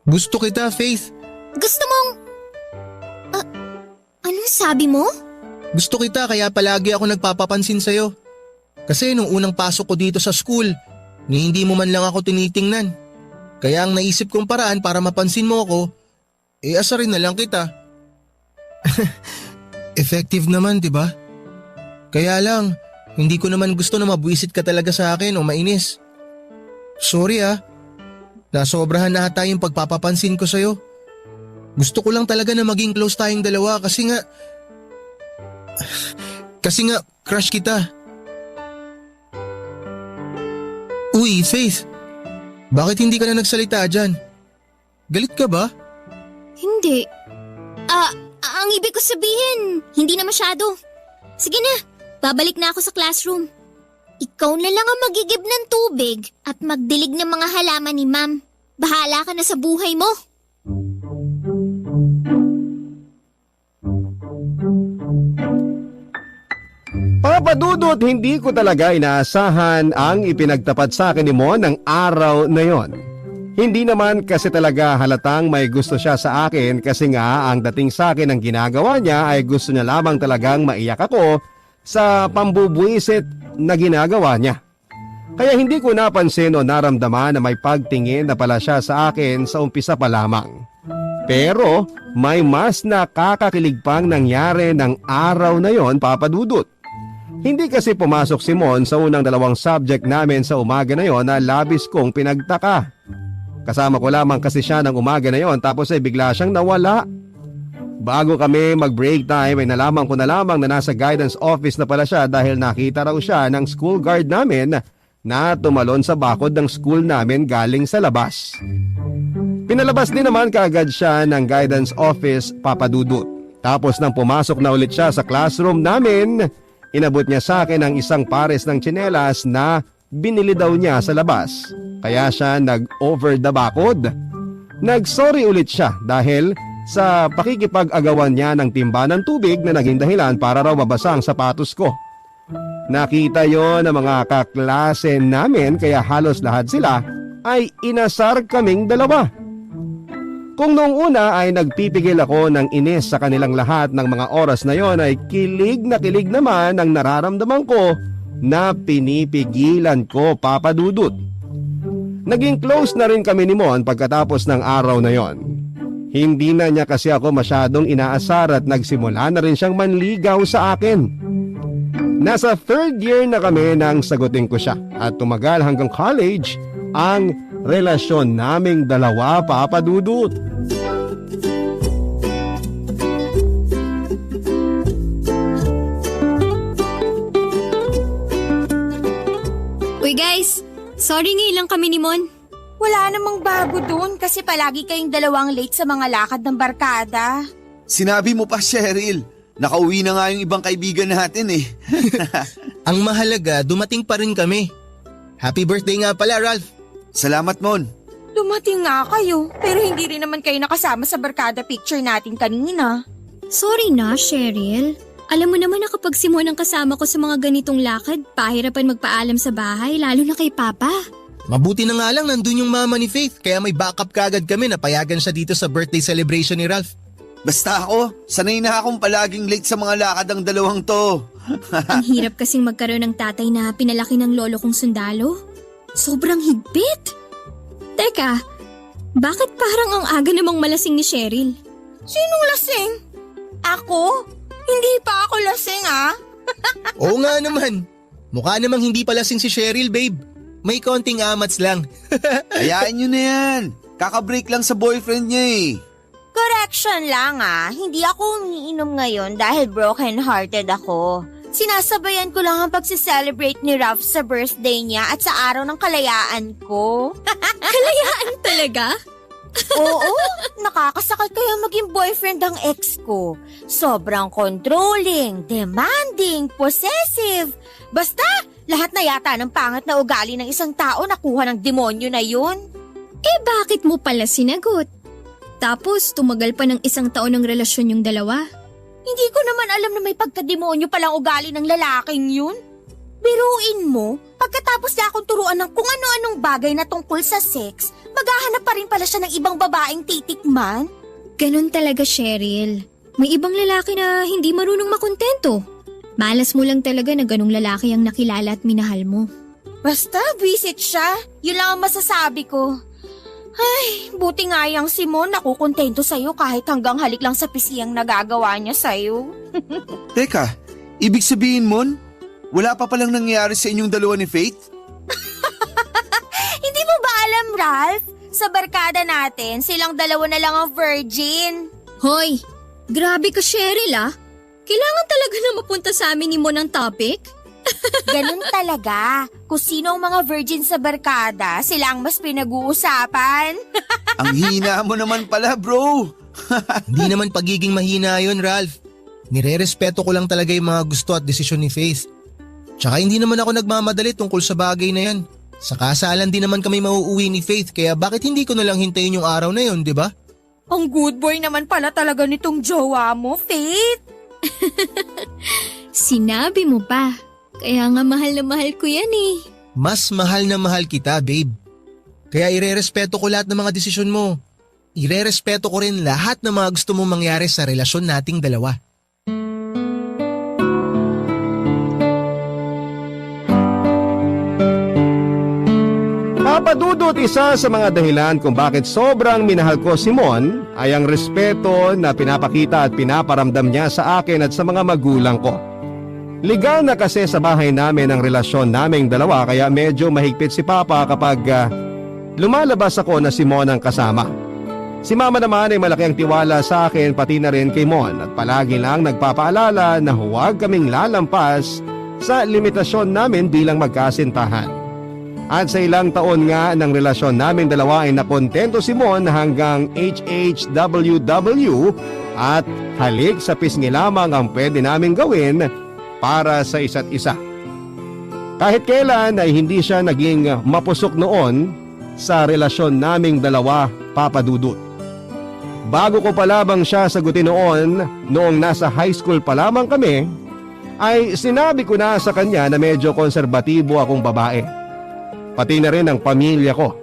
Speaker 7: Gusto kita, Faith.
Speaker 8: Gusto mong… anong sabi mo?
Speaker 7: Gusto kita kaya palagi ako nagpapapansin sa'yo. Kasi nung unang pasok ko dito sa school, ni hindi mo man lang ako tinitingnan. Kaya ang naisip kong paraan para mapansin mo ako, asarin na lang kita. Effective naman, di ba? Kaya lang, hindi ko naman gusto na mabwisit ka talaga sa akin o mainis. Sorry nasobrahan na ata yung pagpapapansin ko sa'yo. Gusto ko lang talaga na maging close tayong dalawa kasi nga, crush kita. Uy, Faith, bakit hindi ka na nagsalita dyan? Galit ka ba?
Speaker 8: Hindi. Ang ibig ko sabihin, hindi na masyado. Sige na, babalik na ako sa classroom. Ikaw na lang ang magigib ng tubig at magdilig ng mga halaman ni Ma'am. Bahala ka na sa buhay mo.
Speaker 2: Papa Dudut, hindi ko talaga inaasahan ang ipinagtapat sa akin ni Mon ng araw na yon. Hindi naman kasi talaga halatang may gusto siya sa akin kasi nga ang dating sa akin ng ginagawa niya ay gusto niya lamang talagang maiyak ako sa pambubuisit na ginagawa niya. Kaya hindi ko napansin o naramdaman na may pagtingin na pala siya sa akin sa umpisa pa lamang. Pero may mas nakakakilig pang nangyari ng araw na yon, Papa Dudut. Hindi kasi pumasok si Mon sa unang dalawang subject namin sa umaga na yon na labis kong pinagtaka. Kasama ko lamang kasi siya ng umaga na yon tapos ay bigla siyang nawala. Bago kami mag-break time ay nalaman ko na lamang na nasa guidance office na pala siya dahil nakita raw siya ng school guard namin na tumalon sa bakod ng school namin galing sa labas. Pinalabas din naman kaagad siya ng guidance office, Papa Dudut. Tapos nang pumasok na ulit siya sa classroom namin, inabot niya sa akin ang isang pares ng tsinelas na binili daw niya sa labas. Kaya siya nag-over the bakod. Nag-sorry ulit siya dahil sa pakikipag-agawan niya ng timba ng tubig na naging dahilan para raw mabasa ang sapatos ko. Nakita yon ng mga kaklase namin kaya halos lahat sila ay inasar kaming dalawa. Kung noong una ay nagpipigil ako ng inis sa kanilang lahat ng mga oras na yon ay kilig na kilig naman ang nararamdaman ko na pinipigilan ko, Papa Dudut. Naging close na rin kami ni Mon pagkatapos ng araw na yon. Hindi na niya kasi ako masyadong inaasar at nagsimula na rin siyang manligaw sa akin. Nasa 3rd year na kami nang sagutin ko siya at tumagal hanggang college ang relasyon naming dalawa, Papa Dudut.
Speaker 8: Uy guys, sorry ngayon lang kami ni Mon. Wala namang bago dun kasi palagi kayong dalawang late sa mga lakad ng barkada.
Speaker 1: Sinabi mo pa, Cheryl. Nakauwi na nga yung ibang kaibigan natin eh.
Speaker 7: Ang mahalaga, dumating pa rin kami. Happy birthday nga pala, Ralph.
Speaker 1: Salamat, Mon.
Speaker 8: Dumating nga kayo, pero hindi rin naman kayo nakasama sa barkada picture natin kanina. Sorry na, Cheryl. Alam mo naman na kapag si Mon ang kasama ko sa mga ganitong lakad, pahirapan magpaalam sa bahay, lalo na kay Papa.
Speaker 7: Mabuti na nga lang nandun yung mama ni Faith kaya may backup kagad kami na payagan siya dito sa birthday celebration ni Ralph.
Speaker 1: Basta ako, sanay na akong palaging late sa mga lakad ng dalawang to.
Speaker 8: Ang hirap kasing magkaroon ng tatay na pinalaki ng lolo kong sundalo. Sobrang higpit. Teka, bakit parang ang aga namang malasing ni Cheryl? Sinong lasing? Ako? Hindi pa ako lasing
Speaker 7: Oo nga naman. Mukha namang hindi pa lasing si Cheryl, babe. May konting amats lang.
Speaker 1: Hayaan nyo na yan. Kakabreak lang sa boyfriend niya eh.
Speaker 8: Correction lang hindi ako umiinom ngayon dahil broken-hearted ako. Sinasabayan ko lang ang pagsiselebrate ni Ralph sa birthday niya at sa araw ng kalayaan ko. Kalayaan talaga? Oo, nakakasakal kaya maging boyfriend ang ex ko. Sobrang controlling, demanding, possessive. Basta, lahat na yata ng pangat na ugali ng isang tao nakuha ng demonyo na yun. Eh bakit mo pala sinagot? Tapos tumagal pa ng 1 taon ng relasyon yung dalawa. Hindi ko naman alam na may pagkademonyo palang ugali ng lalaking yun. Biruin mo, pagkatapos niya akong turuan ng kung ano-anong bagay na tungkol sa sex, maghahanap pa rin pala siya ng ibang babaeng titikman. Ganon talaga, Cheryl. May ibang lalaki na hindi marunong makontento. Malas mo lang talaga na ganong lalaki ang nakilala at minahal mo. Basta, visit siya. Yun lang ang masasabi ko. Ay, buti nga yang si Mon nakukontento sa'yo kahit hanggang halik lang sa pisiyang nagagawa niya sa'yo.
Speaker 1: Teka, ibig sabihin, Mon, wala pa palang nangyayari sa inyong dalawa ni Faith?
Speaker 8: Hindi mo ba alam, Ralph? Sa barkada natin, silang dalawa na lang ang virgin. Hoy, grabe ka, Cheryl Kailangan talaga na mapunta sa amin ni Mon ang topic? Ganun talaga. Kung sino ang mga virgin sa barkada, sila ang mas pinag-uusapan.
Speaker 1: Ang hina mo naman pala, bro.
Speaker 7: Hindi naman pagiging mahina yun, Ralph. Nire-respeto ko lang talaga yung mga gusto at desisyon ni Faith. Tsaka hindi naman ako nagmamadali tungkol sa bagay na yan. Sa kasalan din naman kami mauuwi ni Faith kaya bakit hindi ko na lang hintayin yung araw na yun, di ba?
Speaker 8: Ang good boy naman pala talaga nitong jowa mo, Faith. Sinabi mo pa. Kaya nga mahal na mahal ko yan
Speaker 7: Mas mahal na mahal kita, babe. Kaya ire-respeto ko lahat ng mga desisyon mo. Ire-respeto ko rin lahat ng mga gusto mong mangyari sa relasyon nating dalawa.
Speaker 2: Papa Dudut, isa sa mga dahilan kung bakit sobrang minahal ko si Mon ay ang respeto na pinapakita at pinaparamdam niya sa akin at sa mga magulang ko. Legal na kasi sa bahay namin ang relasyon naming dalawa kaya medyo mahigpit si Papa kapag lumalabas ako na si Mon ang kasama. Si Mama naman ay malaki ang tiwala sa akin pati na rin kay Mon at palagi lang nagpapaalala na huwag kaming lalampas sa limitasyon namin bilang magkasintahan. At sa ilang taon nga ng relasyon namin dalawa ay nakontento si Mon hanggang HHWW at halik sa pisngi lamang ang pwede namin gawin para sa isa't isa. Kahit kailan ay hindi siya naging mapusok noon sa relasyon naming dalawa, Papa Dudut. Bago ko pa lamang siya sagutin noong nasa high school pa lamang kami, ay sinabi ko na sa kanya na medyo konserbatibo akong babae. Pati na rin ang pamilya ko.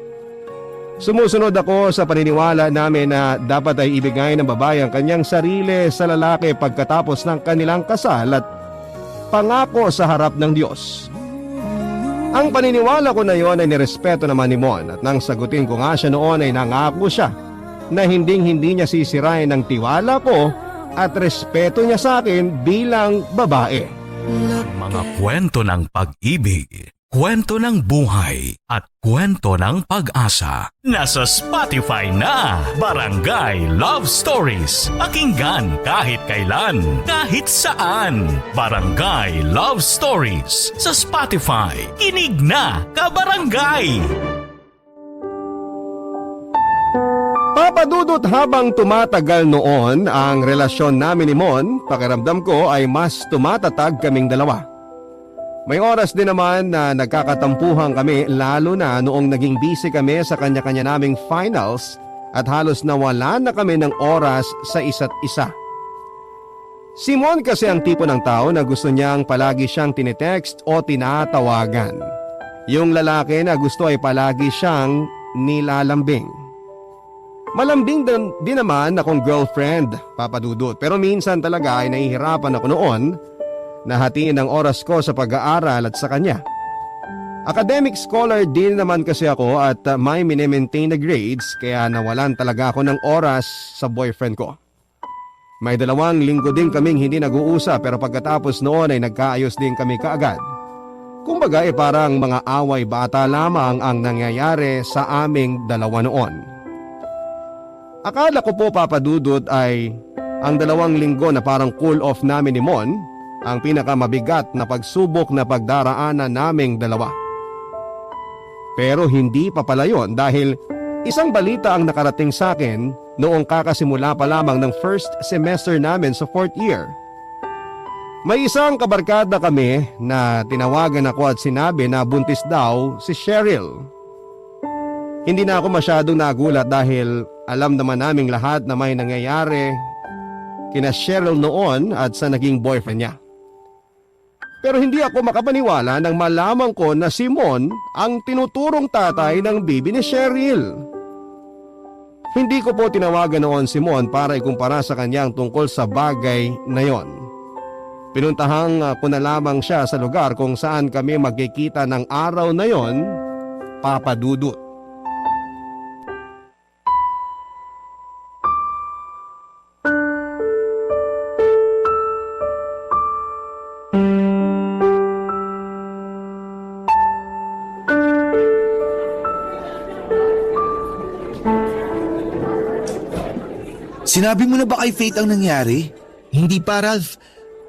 Speaker 2: Sumusunod ako sa paniniwala namin na dapat ay ibigay ng babae ang kanyang sarili sa lalaki pagkatapos ng kanilang kasal at pangako sa harap ng Diyos. Ang paniniwala ko na yon ay nirespeto naman ni Mon at nang sagutin ko nga siya noon ay nangako siya na hindi niya sisirain ang tiwala ko at respeto niya sa akin bilang babae.
Speaker 6: Mga kwento ng pag-ibig, kwento ng buhay at kwento ng pag-asa. Nasa Spotify na, Barangay Love Stories. Pakinggan kahit kailan, kahit saan. Barangay Love Stories sa Spotify. Kinig na, kabarangay!
Speaker 2: Papa Dudut, habang tumatagal noon ang relasyon namin ni Mon, pakiramdam ko ay mas tumatatag kaming dalawa. May oras din naman na nagkakatampuhan kami lalo na noong naging busy kami sa kanya-kanya naming finals at halos nawala na kami ng oras sa isa't isa. Si Mon kasi ang tipo ng tao na gusto niyang palagi siyang tinetext o tinatawagan. Yung lalaki na gusto ay palagi siyang nilalambing. Malambing din naman akong girlfriend, Papa Dudut, pero minsan talaga ay nahihirapan ako noon na hatiin ang oras ko sa pag-aaral at sa kanya. Academic scholar din naman kasi ako at may mini-maintain na grades kaya nawalan talaga ako ng oras sa boyfriend ko. May 2 linggo din kaming hindi nag-uusap pero pagkatapos noon ay nagkaayos din kami kaagad. Kumbaga parang mga away bata lamang ang nangyayari sa aming dalawa noon. Akala ko po, Papa Dudut, ay ang 2 linggo na parang cool off namin ni Mon ang pinakamabigat na pagsubok na pagdaraanan naming dalawa. Pero hindi pa pala yun dahil isang balita ang nakarating sa akin noong kakasimula pa lamang ng first semester namin sa 4th year. May isang kabarkada kami na tinawagan ako at sinabi na buntis daw si Cheryl. Hindi na ako masyadong nagulat dahil alam naman naming lahat na may nangyayari kina Cheryl noon at sa naging boyfriend niya. Pero hindi ako makapaniwala nang malaman ko na si Mon ang tinuturong tatay ng baby ni Cheryl. Hindi ko po tinawagan noon si Mon para ikumpara sa kanyang tungkol sa bagay na yon. Pinuntahang ko na lamang siya sa lugar kung saan kami magkikita ng araw na yon, Papa Dudut.
Speaker 1: Sinabi mo na ba kay Faith ang nangyari?
Speaker 7: Hindi pa, Ralph.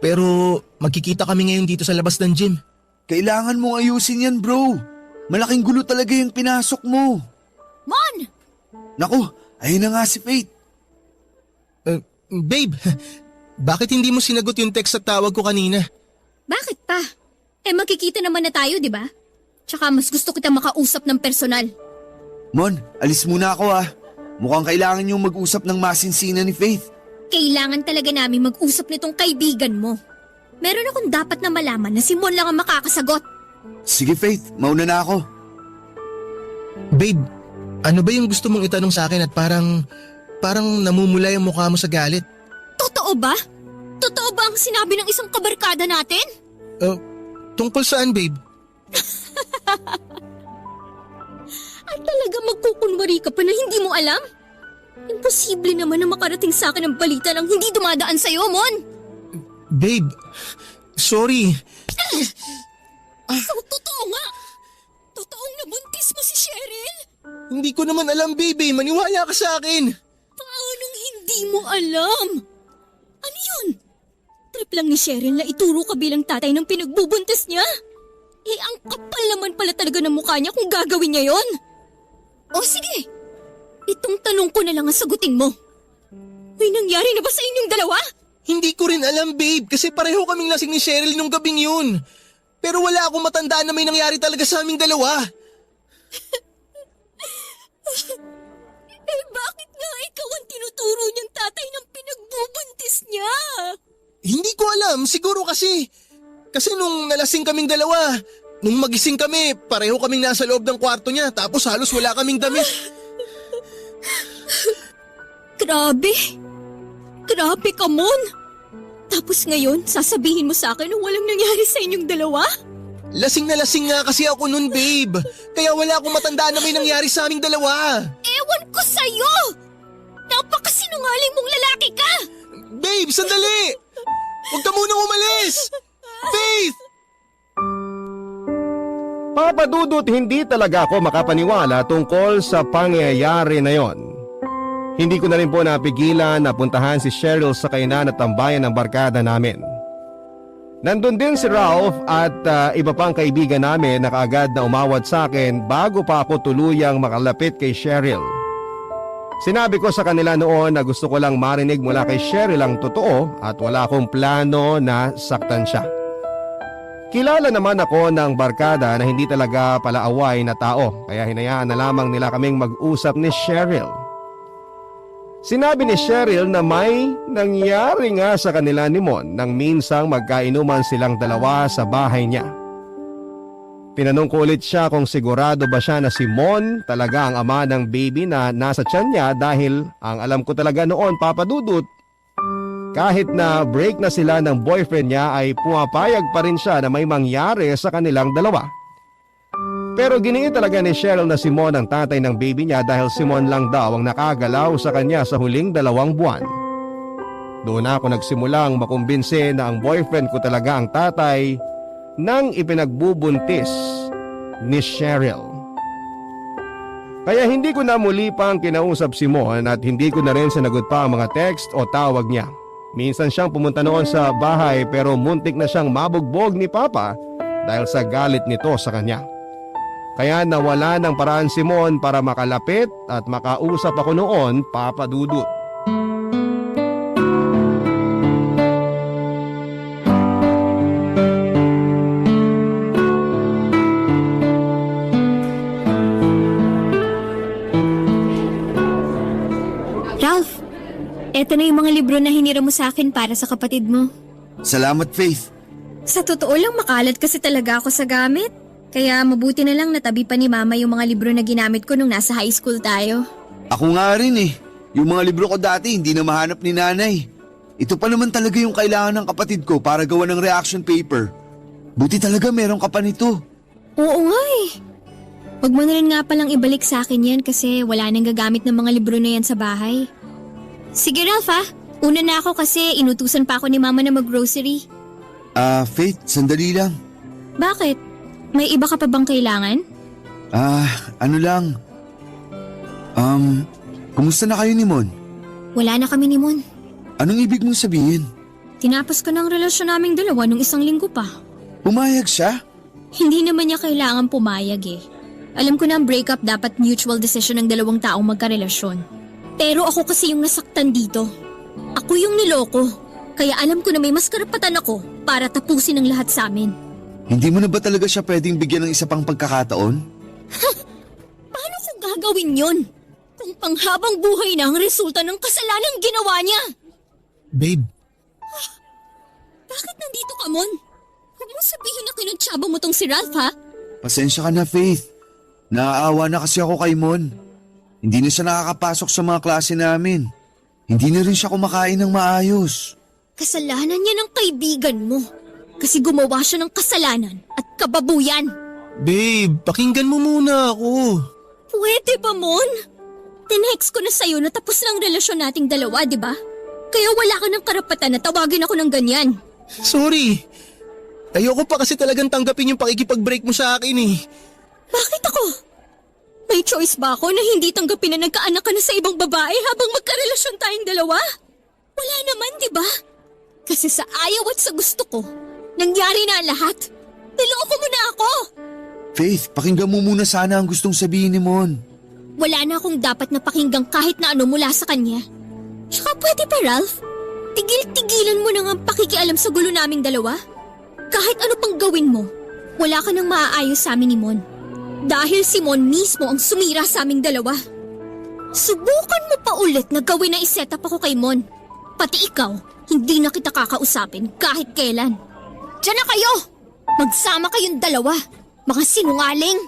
Speaker 7: Pero magkikita kami ngayon dito sa labas ng gym.
Speaker 1: Kailangan mong ayusin yan, bro. Malaking gulo talaga yung pinasok mo.
Speaker 8: Mon!
Speaker 1: Naku, ayun na nga si Faith.
Speaker 7: Babe, bakit hindi mo sinagot yung text at tawag ko kanina?
Speaker 8: Bakit pa? Magkikita naman na tayo, di ba? Tsaka mas gusto kita makausap ng personal.
Speaker 1: Mon, alis muna ako ah. Mukhang kailangan niyong mag-usap ng masinsinan ni Faith.
Speaker 8: Kailangan talaga namin mag-usap nitong kaibigan mo. Meron akong dapat na malaman na si Mon lang ang makakasagot.
Speaker 1: Sige Faith, mauna na ako.
Speaker 7: Babe, ano ba yung gusto mong itanong sa akin at parang namumula yung mukha mo sa galit?
Speaker 8: Totoo ba? Totoo ba ang sinabi ng isang kabarkada natin?
Speaker 7: Tungkol saan, babe?
Speaker 8: At talaga magkukunwari ka pa na hindi mo alam? Imposible naman na makarating sa akin ang balita nang hindi dumadaan sa'yo, Mon!
Speaker 7: Babe, sorry.
Speaker 8: So, totoo nga! Totoong nabuntis mo si Cheryl?
Speaker 7: Hindi ko naman alam, babe. Maniwala ka sa akin.
Speaker 8: Paanong hindi mo alam? Ano yun? Trip lang ni Cheryl na ituro ka bilang tatay ng pinagbubuntis niya? Ang kapal naman pala talaga ng mukha niya kung gagawin niya yon. O sige, itong tanong ko na lang ang sagutin mo. May nangyari na ba sa inyong dalawa?
Speaker 7: Hindi ko rin alam, babe, kasi pareho kaming lasing ni Cheryl nung gabing yun. Pero wala akong matandaan na may nangyari talaga sa aming dalawa.
Speaker 8: Bakit nga ikaw ang tinuturo niyang tatay ng pinagbubuntis niya?
Speaker 7: Hindi ko alam, siguro kasi nung nalasing kaming dalawa, nung magising kami, pareho kaming nasa loob ng kwarto niya tapos halos wala kaming damit.
Speaker 8: Grabe. Grabe ka, Mon. Tapos ngayon, sasabihin mo sa akin na walang nangyari sa inyong dalawa?
Speaker 7: Lasing na lasing nga kasi ako nun, babe. Kaya wala akong matandaan na may nangyari sa aming dalawa.
Speaker 8: Ewan ko sa'yo! Napakasinungaling mong lalaki ka!
Speaker 7: Babe, sandali! Huwag ka munang umalis! Faith!
Speaker 2: Papa Dudut, hindi talaga ako makapaniwala tungkol sa pangyayari na yon. Hindi ko na rin po napigilan na puntahan si Cheryl sa kainan at tambayan ng barkada namin. Nandun din si Ralph at iba pang kaibigan namin na kaagad na umawat sa akin bago pa ako tuluyang makalapit kay Cheryl. Sinabi ko sa kanila noon na gusto ko lang marinig mula kay Cheryl ang totoo at wala akong plano na saktan siya. Kilala naman ako ng barkada na hindi talaga palaaway na tao kaya hinayaan na lamang nila kaming mag-usap ni Cheryl. Sinabi ni Cheryl na may nangyari nga sa kanila ni Mon nang minsang magkainuman silang dalawa sa bahay niya. Tinanong ko ulit siya kung sigurado ba siya na si Mon talaga ang ama ng baby na nasa tiyan niya dahil ang alam ko talaga noon, Papa Dudut, kahit na break na sila ng boyfriend niya ay pumapayag pa rin siya na may mangyari sa kanilang dalawa. Pero giniit talaga ni Cheryl na si Mon ang tatay ng baby niya dahil si Mon lang daw ang nakagalaw sa kanya sa huling 2 buwan. Doon ako nagsimulang makumbinse na ang boyfriend ko talaga ang tatay ng ipinagbubuntis ni Cheryl. Kaya hindi ko na muli pang kinausap si Mon at hindi ko na rin sinagot pa ang mga text o tawag niya. Minsan siyang pumunta noon sa bahay pero muntik na siyang mabugbog ni Papa dahil sa galit nito sa kanya. Kaya nawala ng paraan si Mon para makalapit at makausap ako noon, Papa Dudut.
Speaker 8: Ralph, eto na yung mga libro na hinira mo sa akin para sa kapatid mo.
Speaker 1: Salamat, Faith.
Speaker 8: Sa totoo lang, makalat kasi talaga ako sa gamit. Kaya mabuti na lang natabi pa ni Mama yung mga libro na ginamit ko nung nasa high school tayo.
Speaker 1: Ako nga rin eh. Yung mga libro ko dati hindi na mahanap ni nanay. Ito pa naman talaga yung kailangan ng kapatid ko para gawa ng reaction paper. Buti talaga meron ka pa nito.
Speaker 8: Oo nga eh. Huwag mo na rin nga palang ibalik sa akin yan kasi wala nang gagamit ng mga libro na yan sa bahay. Sige Ralph ah, una na ako kasi inutusan pa ako ni Mama na mag-grocery.
Speaker 1: Faith, sandali lang.
Speaker 8: Bakit? May iba ka pa bang kailangan?
Speaker 1: Ano lang. Kumusta na kayo ni Mon?
Speaker 8: Wala na kami ni Mon.
Speaker 1: Anong ibig mong sabihin?
Speaker 8: Tinapos ko ng relasyon naming dalawa nung 1 linggo pa.
Speaker 1: Pumayag siya?
Speaker 8: Hindi naman niya kailangan pumayag eh. Alam ko na ang breakup dapat mutual decision ng 2 taong magkarelasyon. Pero ako kasi yung nasaktan dito. Ako yung niloko. Kaya alam ko na may mas karapatan ako para tapusin ang lahat sa amin.
Speaker 1: Hindi mo na ba talaga siya pwedeng bigyan ng isa pang pagkakataon?
Speaker 8: Paano ko gagawin yun? Kung panghabang buhay na ang resulta ng kasalanan ginawa niya.
Speaker 7: Babe,
Speaker 8: Bakit nandito ka, Mon? Huwag mong sabihin na kinuntsaba mo tong si Ralph, ha?
Speaker 1: Pasensya ka na, Faith. Naaawa na kasi ako kay Mon. Hindi na siya nakakapasok sa mga klase namin. Hindi na rin siya kumakain ng maayos.
Speaker 8: Kasalanan niya ng kaibigan mo. Kasi gumawa siya ng kasalanan at kababuyan.
Speaker 7: babe, pakinggan mo muna ako.
Speaker 8: Pwede ba, Mon? Tinext ko na sa'yo na tapos na ang relasyon nating dalawa, di ba? Kaya wala ka ng karapatan na tawagin ako ng ganyan.
Speaker 7: Sorry. Ayoko pa kasi talagang tanggapin yung pakikipag-break mo sa akin eh.
Speaker 8: Bakit ako? May choice ba ako na hindi tanggapin na nagkaanak ka na sa ibang babae habang magkarelasyon tayong dalawa? Wala naman, di ba? Kasi sa ayaw at sa gusto ko, nangyari na ang lahat. Niloko mo na ako!
Speaker 1: Faith, pakinggan mo muna sana ang gustong sabihin ni Mon.
Speaker 8: Wala na akong dapat na pakinggang kahit na ano mula sa kanya. Tsaka pwede ba, Ralph? Tigil-tigilan mo na nga ang pakikialam sa gulo naming dalawa. Kahit ano pang gawin mo, wala ka nang maaayos sa amin ni Mon. Dahil si Mon mismo ang sumira sa aming dalawa. Subukan mo pa ulit na gawin na iset up ako kay Mon. Pati ikaw, hindi na kita kakausapin kahit kailan. Diyan na kayo! Magsama kayong dalawa, mga sinungaling!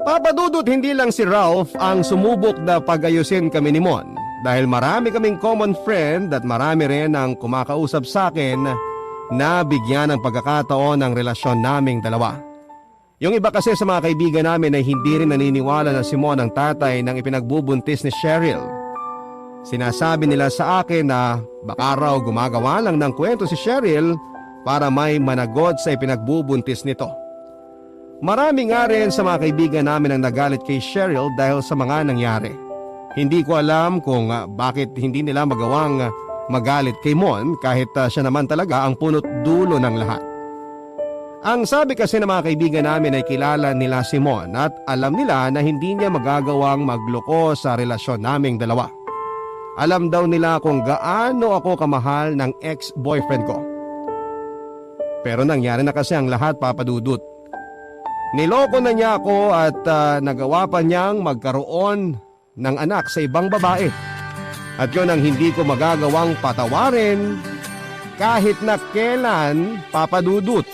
Speaker 2: Papadudot, hindi lang si Ralph ang sumubok na pag-ayusin kami ni Mon dahil marami kaming common friend at marami rin ang kumakausap sa akin na bigyan ng pagkakataon ng relasyon naming dalawa. Yung iba kasi sa mga kaibigan namin ay hindi rin naniniwala na si Mon ang tatay ng ipinagbubuntis ni Cheryl. Sinasabi nila sa akin na baka raw gumagawa lang ng kwento si Cheryl para may managot sa ipinagbubuntis nito. Marami nga rin sa mga kaibigan namin ang nagalit kay Cheryl dahil sa mga nangyari. Hindi ko alam kung bakit hindi nila magawang magalit kay Mon kahit siya naman talaga ang punot dulo ng lahat. Ang sabi kasi ng mga kaibigan namin ay kilala nila si Mon at alam nila na hindi niya magagawang magloko sa relasyon naming dalawa. Alam daw nila kung gaano ako kamahal ng ex-boyfriend ko. Pero nangyari na kasi ang lahat, Papadudut. Niloko na niya ako at nagawa pa niyang magkaroon ng anak sa ibang babae. At yun ang hindi ko magagawang patawarin kahit na kailan, Papadudut.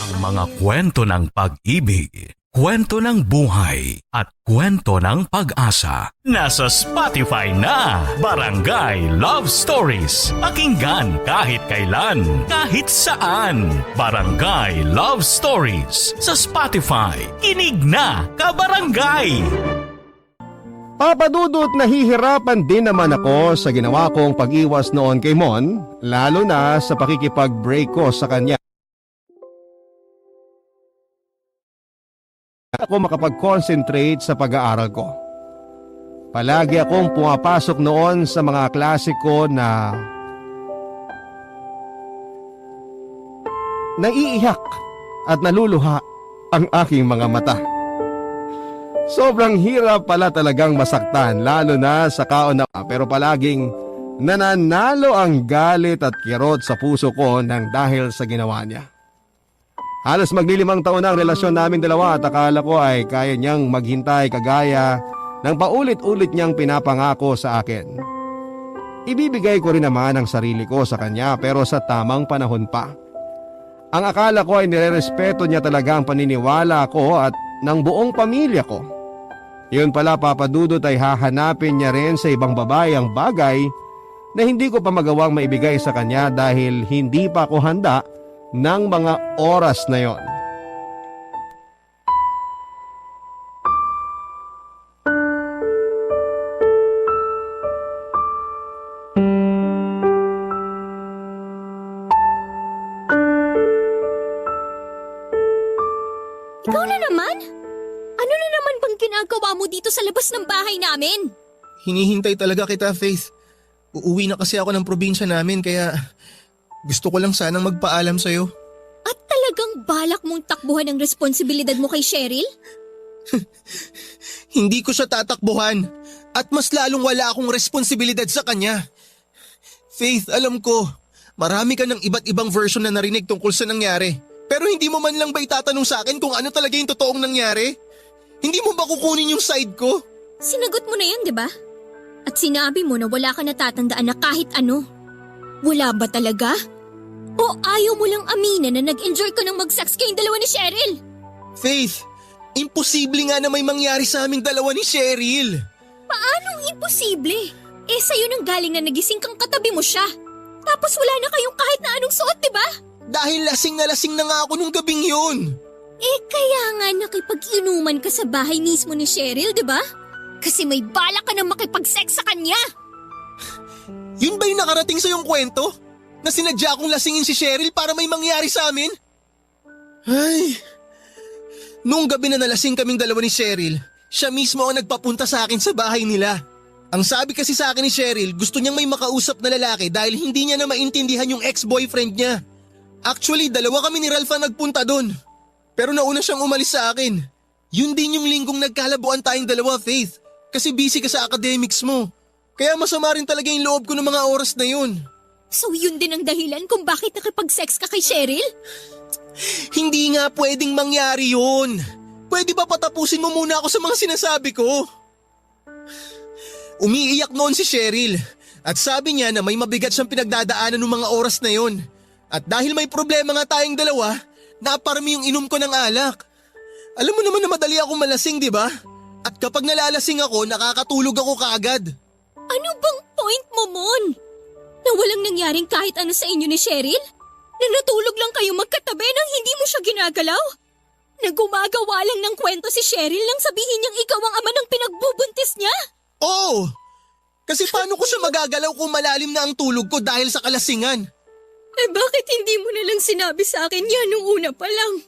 Speaker 6: Ang mga kwento ng pag-ibig, kwento ng buhay at kwento ng pag-asa. Nasa Spotify na, Barangay Love Stories. Pakinggan kahit kailan, kahit saan. Barangay Love Stories sa Spotify. Kinig na, kabarangay!
Speaker 2: Papadudot, nahihirapan din naman ako sa ginawa kong pag-iwas noon kay Mon, lalo na sa pakikipag-break ko sa kanya. Ako makapag-concentrate sa pag-aaral ko. Palagi akong pumapasok noon sa mga klase ko na naiiyak at naluluha ang aking mga mata. Sobrang hirap pala talagang masaktan lalo na sa kauna, pero palaging nananalo ang galit at kirot sa puso ko nang dahil sa ginawa niya. Halos maglilimang taon na ang relasyon naming dalawa at akala ko ay kaya niyang maghintay kagaya ng paulit-ulit niyang pinapangako sa akin. Ibibigay ko rin naman ang sarili ko sa kanya pero sa tamang panahon pa. Ang akala ko ay nirerespeto niya talaga ang paniniwala ko at ng buong pamilya ko. Yun pala, Papadudot, ay hahanapin niya rin sa ibang babae ang bagay na hindi ko pa magawang maibigay sa kanya dahil hindi pa ako handa ng mga oras na yon.
Speaker 8: Ikaw na naman? Ano na naman bang ginagawa mo dito sa labas ng bahay namin?
Speaker 7: Hinihintay talaga kita, Faith. Uuwi na kasi ako ng probinsya namin kaya gusto ko lang sanang magpaalam sa'yo.
Speaker 8: At talagang balak mong takbuhan ang responsibilidad mo kay Cheryl?
Speaker 7: Hindi ko siya tatakbuhan at mas lalong wala akong responsibilidad sa kanya. Faith, alam ko, marami ka ng iba't ibang version na narinig tungkol sa nangyari. Pero hindi mo man lang ba itatanong sa akin kung ano talaga yung totoong nangyari? Hindi mo ba kukunin yung side ko?
Speaker 8: Sinagot mo na yan, di ba? At sinabi mo na wala ka natatandaan na kahit ano. Wala ba talaga? O ayaw mo lang aminin na nag-enjoy ka ng mag-sex kayong dalawa ni Cheryl?
Speaker 7: Faith, imposible nga na may mangyari sa aming dalawa ni Cheryl.
Speaker 8: Paanong imposible? Eh sa'yo nang galing na nagising kang katabi mo siya. Tapos wala na kayong kahit na anong suot, di ba?
Speaker 7: Dahil lasing na nga ako nung gabing yun.
Speaker 8: Eh kaya nga nakipag-inuman ka sa bahay mismo ni Cheryl, di ba? Kasi may balak ka na makipag-sex sa kanya.
Speaker 7: Yun ba yung nakarating sa yung kwento? Na sinadya kong lasingin si Cheryl para may mangyari sa amin? Ay, noong gabi na nalasing kaming dalawa ni Cheryl, Siya mismo ang nagpapunta sa akin sa bahay nila. Ang sabi kasi sa akin ni Cheryl, gusto niyang may makausap na lalaki dahil hindi niya na maintindihan yung ex-boyfriend niya. Actually, dalawa kami ni Ralph ang nagpunta doon. Pero nauna siyang umalis sa akin. Yun din yung linggong nagkalabuan tayong dalawa, Faith. Kasi busy ka sa academics mo. Kaya masama rin talaga yung loob ko ng mga oras na yun.
Speaker 8: So yun din ang dahilan kung bakit nakipag-sex ka kay Cheryl?
Speaker 7: Hindi nga pwedeng mangyari yun. Pwede ba patapusin mo muna ako sa mga sinasabi ko? Umiiyak noon si Cheryl at sabi niya na may mabigat siyang pinagdadaanan ng mga oras na yun. At dahil may problema nga tayong dalawa, naparami yung inom ko ng alak. Alam mo naman na madali ako malasing, di ba? At kapag nalalasing ako, nakakatulog ako kaagad.
Speaker 8: Ano bang point mo, Mon? Na walang nangyaring kahit ano sa inyo ni Cheryl? Na natulog lang kayo magkatabi nang hindi mo siya ginagalaw? Na gumagawa lang ng kwento si Cheryl nang sabihin niyang ikaw ang ama ng pinagbubuntis niya?
Speaker 7: Oo! Kasi paano ko siya magagalaw kung malalim na ang tulog ko dahil sa kalasingan?
Speaker 8: Eh bakit hindi mo na lang sinabi sa akin yan nung una pa lang?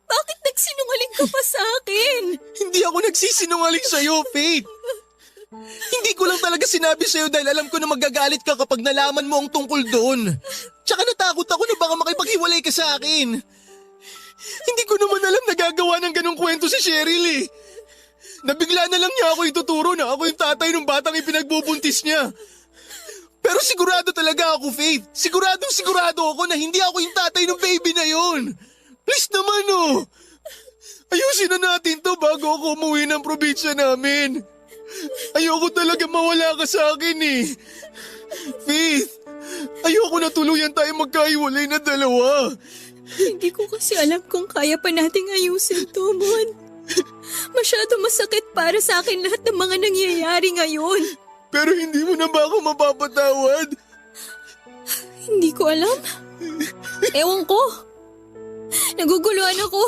Speaker 8: Bakit nagsinungaling ka pa sa akin?
Speaker 7: Hindi ako nagsisinungaling sa'yo, Faith. Hindi ko lang talaga sinabi sa'yo dahil alam ko na magagalit ka kapag nalaman mo ang tungkol doon. Tsaka natakot ako na baka makipaghiwalay ka sa akin. Hindi ko naman alam na gagawa ng ganong kwento si Cheryl eh. Nabigla na lang niya ako ituturo na ako yung tatay ng batang ipinagbubuntis niya. Pero sigurado talaga ako, Faith. Sigurado ako na hindi ako yung tatay ng baby na yun. Please naman oh. Ayusin na natin to bago ako umuwi ng probinsya namin. Ayoko talaga mawala ka sa akin eh. Faith, ayoko na tuluyan tayo magkahiwalay na dalawa.
Speaker 8: Hindi ko kasi alam kung kaya pa nating ayusin to, Mon. Masyado masakit para sa akin lahat ng mga nangyayari ngayon.
Speaker 7: Pero hindi mo na ba ako mapapatawad?
Speaker 8: Hindi ko alam. Ewan ko. Naguguluhan ako.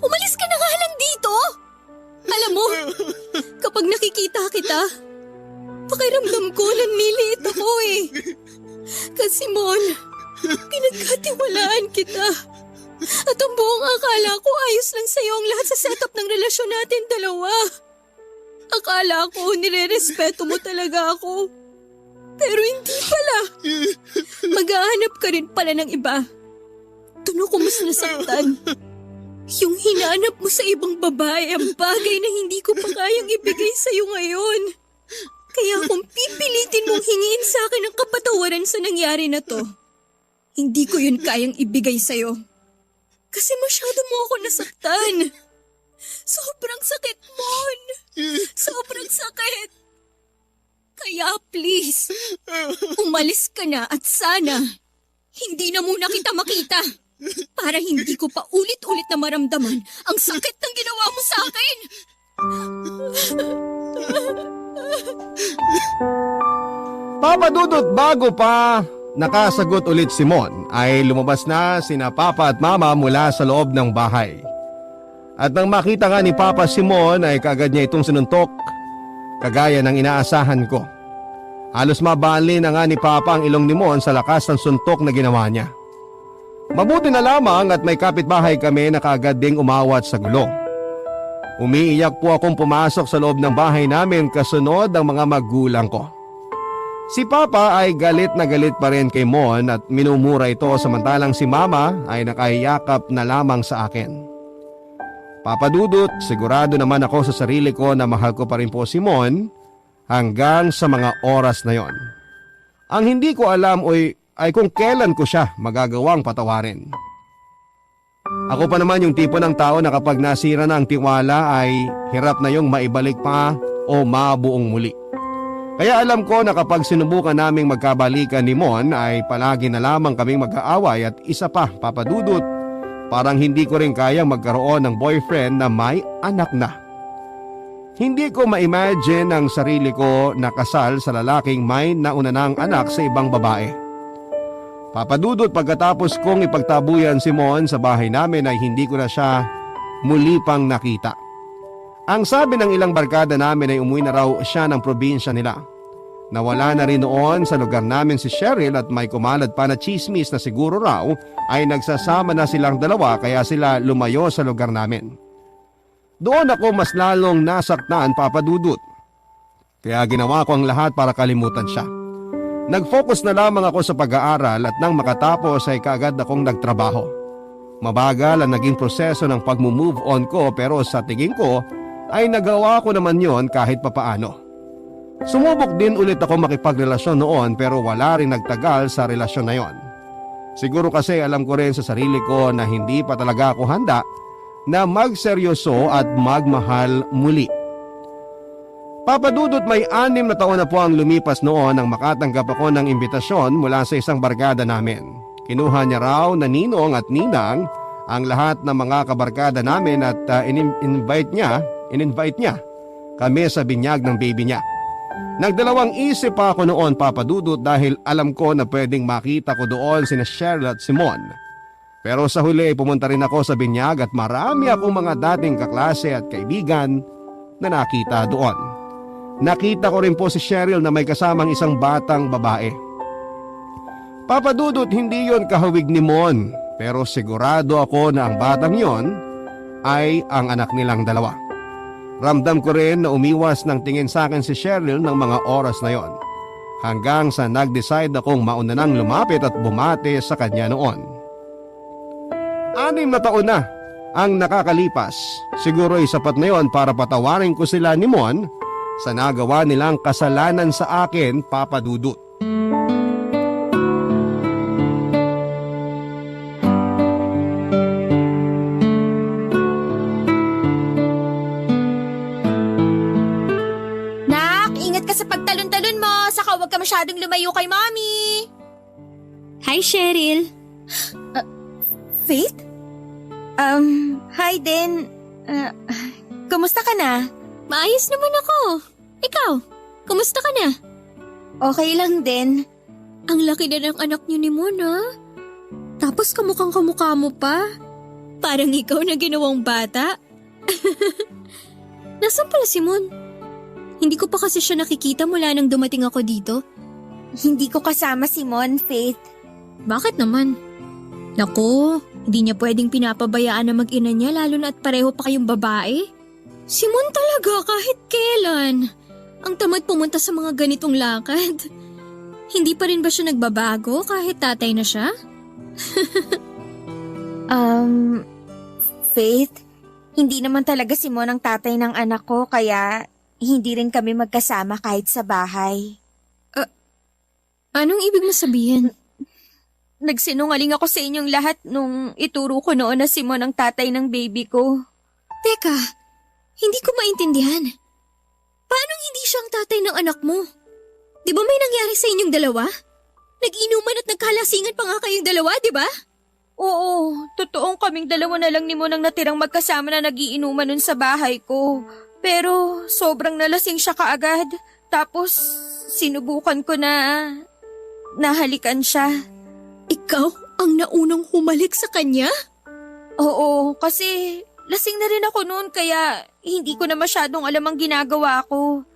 Speaker 8: Umalis ka na nga lang dito. Alam mo, kapag nakikita kita, pakiramdam ko nanliliit ako eh. Kasi Mon, pinagkatiwalaan kita. At ang buong akala ko ayos lang sa'yo ang lahat sa setup ng relasyon natin dalawa. Akala ko nire-respeto mo talaga ako. Pero hindi pala. Maghahanap ka rin pala ng iba. Doon ako mas nasaktan. Yung hinanap mo sa ibang babae ang bagay na hindi ko pa kayang ibigay sa'yo ngayon. Kaya kung pipilitin mong hingin sa akin ang kapatawaran sa nangyari na to, hindi ko yun kayang ibigay sa'yo. Kasi masyado mo ako nasaktan. Sobrang sakit, Mon. Sobrang sakit. Kaya please, umalis ka na at sana hindi na muna kita makita para hindi ko pa ulit-ulit na maramdaman ang sakit ng ginawa mo sa akin.
Speaker 2: Papa Dudut, bago pa nakasagot ulit si Mon ay lumabas na sina Papa at Mama mula sa loob ng bahay. At nang makita nga ni Papa si Mon ay kaagad niya itong sinuntok kagaya ng inaasahan ko. Halos mabali na nga ni Papa ang ilong ni Mon sa lakas ng suntok na ginawa niya. Mabuti na lamang at may kapitbahay kami na kaagad ding umawat sa gulo. Umiiyak po akong pumasok sa loob ng bahay namin kasunod ang mga magulang ko. Si Papa ay galit na galit pa rin kay Mon at minumura ito samantalang si Mama ay nakahiyakap na lamang sa akin. Papa Dudut, sigurado naman ako sa sarili ko na mahal ko pa rin po si Mon hanggang sa mga oras na yon. Ang hindi ko alam ay kung kailan ko siya magagawang patawarin. Ako pa naman yung tipo ng tao na kapag nasira na ang tiwala ay hirap na yung maibalik pa o mabuong muli. Kaya alam ko na kapag sinubukan naming magkabalikan ni Mon ay palagi na lamang kaming mag-aaway at isa pa, Papa Dudut, parang hindi ko rin kayang magkaroon ng boyfriend na may anak na. Hindi ko ma-imagine ang sarili ko na kasal sa lalaking may nauna ng anak sa ibang babae. Papa Dudut, pagkatapos kong ipagtabuyan si Mon sa bahay namin ay hindi ko na siya muli pang nakita. Ang sabi ng ilang barkada namin ay umuwi na raw siya ng probinsya nila. Nawala na rin noon sa lugar namin si Cheryl at may kumalat pa na chismis na siguro raw ay nagsasama na silang dalawa kaya sila lumayo sa lugar namin. Doon ako mas lalong nasaktan, Papa Dudut. Kaya ginawa ko ang lahat para kalimutan siya. Nag-focus na lamang ako sa pag-aaral at nang makatapos ay kaagad akong nagtrabaho. Mabagal ang naging proseso ng pag-move on ko pero sa tingin ko ay nagawa ko naman yon kahit papaano. Sumubok din ulit ako makipagrelasyon noon pero wala rin nagtagal sa relasyon na yon. Siguro kasi alam ko rin sa sarili ko na hindi pa talaga ako handa na magseryoso at magmahal muli. Papa Dudut, may 6 na taon na po ang lumipas noon nang makatanggap ako ng imbitasyon mula sa isang barkada namin. Kinuha niya raw na ninong at ninang ang lahat ng mga kabarkada namin at in-invite niya kami sa binyag ng baby niya. Nagdalawang isip pa ako noon, Papa Dudut, dahil alam ko na pwedeng makita ko doon sina Cheryl at Simon. Pero sa huli pumunta rin ako sa binyag at marami akong mga dating kaklase at kaibigan na nakita doon. Nakita ko rin po si Cheryl na may kasamang isang batang babae. Papa Dudut, hindi yon kahawig ni Mon, pero sigurado ako na ang batang yon ay ang anak nilang dalawa. Ramdam ko rin na umiwas ng tingin sa akin si Cheryl ng mga oras na yon. Hanggang sa nag-decide akong mauna nang lumapit at bumate sa kanya noon. 6 na taon na ang nakakalipas. Siguro ay sapat na yon para patawarin ko sila ni Mon sa nagawa nilang kasalanan sa akin, Papa Dudut.
Speaker 8: Huwag ka masyadong lumayo kay Mommy.
Speaker 9: Hi, Cheryl.
Speaker 8: Faith?
Speaker 9: Hi din. Kumusta ka na?
Speaker 8: Maayos naman ako. Ikaw, kumusta ka na?
Speaker 9: Okay lang din.
Speaker 8: Ang laki na ng anak niyo ni Mona. Tapos kamukha mo pa. Parang ikaw na ginawang bata. Nasaan pala si Mon? Hindi ko pa kasi siya nakikita mula nang dumating ako dito.
Speaker 9: Hindi ko kasama si Mon, Faith.
Speaker 8: Bakit naman? Naku, hindi niya pwedeng pinapabayaan na mag-ina niya lalo na at pareho pa kayong babae. Si Mon talaga kahit kailan. Ang tamad pumunta sa mga ganitong lakad. Hindi pa rin ba siya nagbabago kahit tatay na siya?
Speaker 9: Faith, hindi naman talaga si Mon ang tatay ng anak ko kaya hindi rin kami magkasama kahit sa bahay.
Speaker 8: Anong ibig na sabihin?
Speaker 9: Nagsinungaling ako sa inyong lahat nung ituro ko noon na si Mon ang tatay ng baby ko.
Speaker 8: Teka, hindi ko maintindihan. Paano hindi siya ang tatay ng anak mo? Di ba may nangyari sa inyong dalawa? Nag-inuman at nagkalasingan pa nga kayong dalawa, di ba?
Speaker 9: Oo, totoong kaming dalawa na lang ni Mon ang natirang magkasama na nagiinuman nun sa bahay ko. Pero sobrang nalasing siya kaagad. Tapos sinubukan ko na nahalikan siya.
Speaker 8: Ikaw ang naunang humalik sa kanya?
Speaker 9: Oo, kasi lasing na rin ako noon kaya hindi ko na masyadong alam ang ginagawa ko.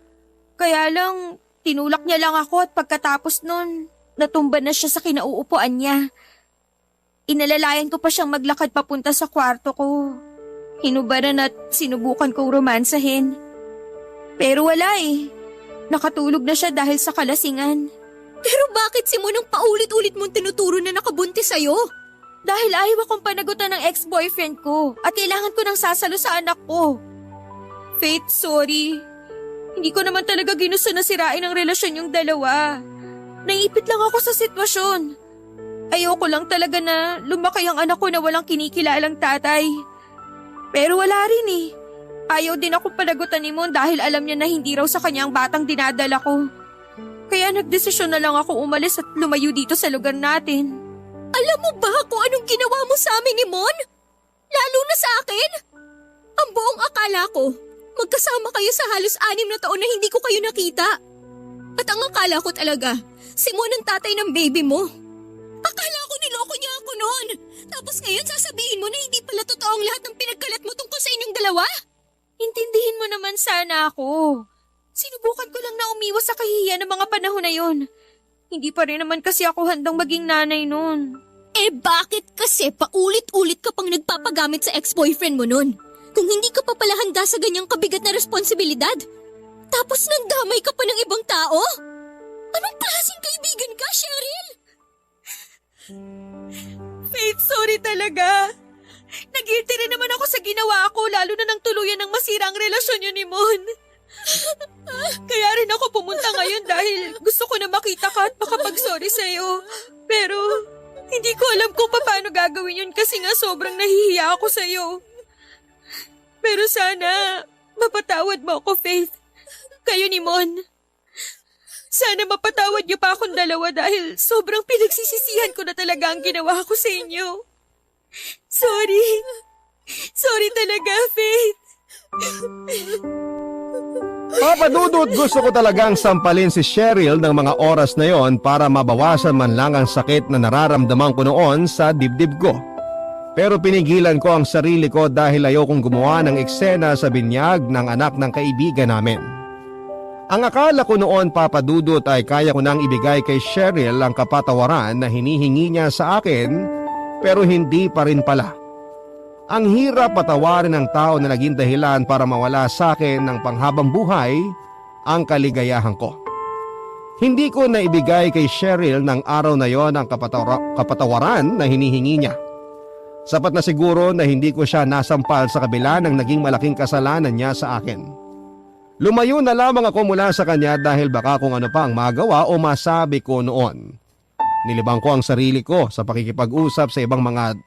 Speaker 9: Kaya lang, tinulak niya lang ako at pagkatapos noon, natumba na siya sa kinauupuan niya. Inalalayan ko pa siyang maglakad papunta sa kwarto ko. Hinubaran at sinubukan kong romansahin. Pero wala eh. Nakatulog na siya dahil sa kalasingan.
Speaker 8: Pero bakit si Mon ang paulit-ulit mong tinuturo na nakabuntis sa'yo?
Speaker 9: Dahil ayaw akong panagutan ng ex-boyfriend ko at kailangan ko ng sasalo sa anak ko. Faith, sorry. Hindi ko naman talaga ginusto na sirain ang relasyon yung dalawa. Naipit lang ako sa sitwasyon. Ayoko lang talaga na lumaki ang anak ko na walang kinikilalang tatay. Pero wala rin eh. Ayaw din ako panagutan ni Mon dahil alam niya na hindi raw sa kanya ang batang dinadala ko. Kaya nagdesisyon na lang ako umalis at lumayo dito sa lugar natin.
Speaker 8: Alam mo ba kung anong ginawa mo sa amin ni Mon? Lalo na sa akin? Ang buong akala ko, magkasama kayo sa halos 6 na taon na hindi ko kayo nakita. At ang akala ko talaga, si Mon ang tatay ng baby mo. Akala ko niloko niya ako noon. Tapos ngayon sasabihin mo na hindi pala totoo ang lahat ng pinagkalat mo tungkol sa inyong dalawa?
Speaker 9: Intindihin mo naman sana ako. Sinubukan ko lang na umiwas sa kahihiyan ng mga panahon na yun. Hindi pa rin naman kasi ako handang maging nanay noon.
Speaker 8: Eh bakit kasi paulit-ulit ka pang nagpapagamit sa ex-boyfriend mo noon? Kung hindi ka pa pala handa sa ganyang kabigat na responsibilidad, tapos nandamay ka pa ng ibang tao? Anong klaseng kaibigan ka, Cheryl?
Speaker 9: Faith, sorry talaga. Nag-guilty rin naman ako sa ginawa ko, lalo na nang tuluyan ng masira ang relasyon niyo ni Mon. Kaya rin ako pumunta ngayon dahil gusto ko na makita ka at makapag-sorry sa'yo. Pero hindi ko alam kung paano gagawin yun kasi nga sobrang nahihiya ako sa'yo. Pero sana mapatawad mo ako, Faith. Kayo ni Mon. Sana mapatawad niyo pa akong dalawa dahil sobrang pinagsisisihan ko na talaga ang ginawa ko sa inyo. Sorry. Sorry talaga, Faith.
Speaker 2: Papa Dudut, gusto ko talagang sampalin si Cheryl ng mga oras na yon para mabawasan man lang ang sakit na nararamdaman ko noon sa dibdib ko. Pero pinigilan ko ang sarili ko dahil ayokong gumawa ng eksena sa binyag ng anak ng kaibigan namin. Ang akala ko noon, Papa Dudut, ay kaya ko nang ibigay kay Cheryl ang kapatawaran na hinihingi niya sa akin, pero hindi pa rin pala. Ang hirap patawarin ng tao na naging dahilan para mawala sa akin ng panghabang buhay ang kaligayahan ko. Hindi ko na ibigay kay Cheryl ng araw na yon ang kapatawaran na hinihingi niya. Sapat na siguro na hindi ko siya nasampal sa kabila ng naging malaking kasalanan niya sa akin. Lumayo na lamang ako mula sa kanya dahil baka kung ano pa ang magawa o masabi ko noon. Nilibang ko ang sarili ko sa pakikipag-usap sa ibang mga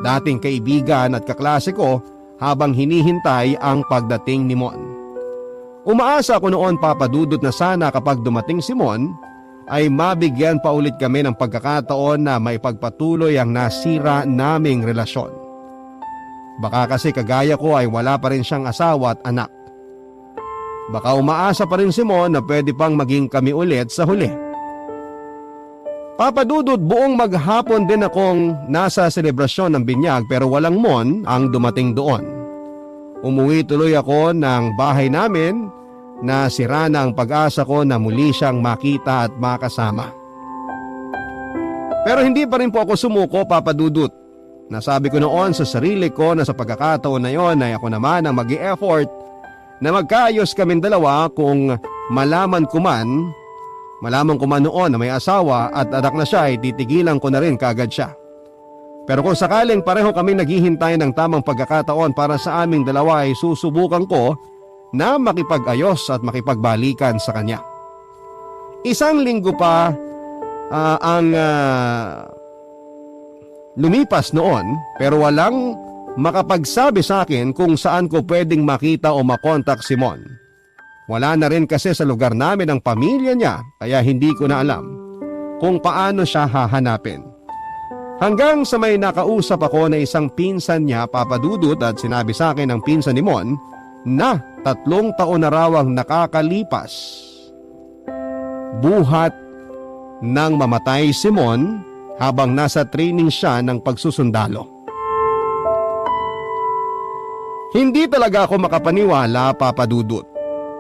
Speaker 2: dating kaibigan at kaklase ko habang hinihintay ang pagdating ni Mon. Umaasa ako noon, Papa Dudut, na sana kapag dumating si Mon ay mabigyan pa ulit kami ng pagkakataon na maipagpatuloy ang nasira naming relasyon. Baka kasi kagaya ko ay wala pa rin siyang asawa at anak. Baka umaasa pa rin si Mon na pwede pang maging kami ulit sa huli. Papa Dudut, buong maghapon din akong nasa selebrasyon ng binyag pero walang Mon ang dumating doon. Umuwi tuloy ako ng bahay namin na sira na ang pag-asa ko na muli siyang makita at makasama. Pero hindi pa rin po ako sumuko, Papa Dudut. Nasabi ko noon sa sarili ko na sa pagkakataon na yon ay ako naman ang mag-i-effort na magkaayos kaming dalawa kung malaman ko man noon na may asawa at anak na siya ay titigilan ko na rin kaagad siya. Pero kung sakaling pareho kami naghihintay ng tamang pagkakataon para sa aming dalawa ay susubukan ko na makipag-ayos at makipagbalikan sa kanya. Isang linggo pa ang lumipas noon pero walang makapagsabi sa akin kung saan ko pwedeng makita o makontak si Mon. Wala na rin kasi sa lugar namin ang pamilya niya kaya hindi ko na alam kung paano siya hahanapin. Hanggang sa may nakausap ako na isang pinsan niya, Papa Dudut, at sinabi sa akin ng pinsan ni Mon na 3 taon na raw ang nakakalipas. Buhat nang mamatay si Mon habang nasa training siya ng pagsusundalo. Hindi talaga ako makapaniwala, Papa Dudut.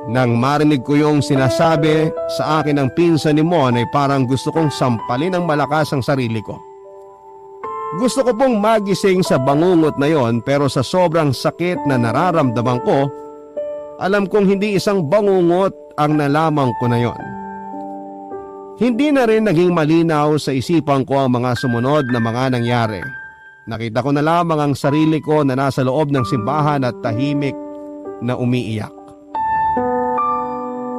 Speaker 2: Nang marinig ko yung sinasabi sa akin ng pinsan ni Mon ay parang gusto kong sampalin ng malakas ang sarili ko. Gusto ko pong magising sa bangungot na yon pero sa sobrang sakit na nararamdaman ko, alam kong hindi isang bangungot ang nalaman ko na yon. Hindi na rin naging malinaw sa isipan ko ang mga sumunod na mga nangyari. Nakita ko na lamang ang sarili ko na nasa loob ng simbahan at tahimik na umiiyak.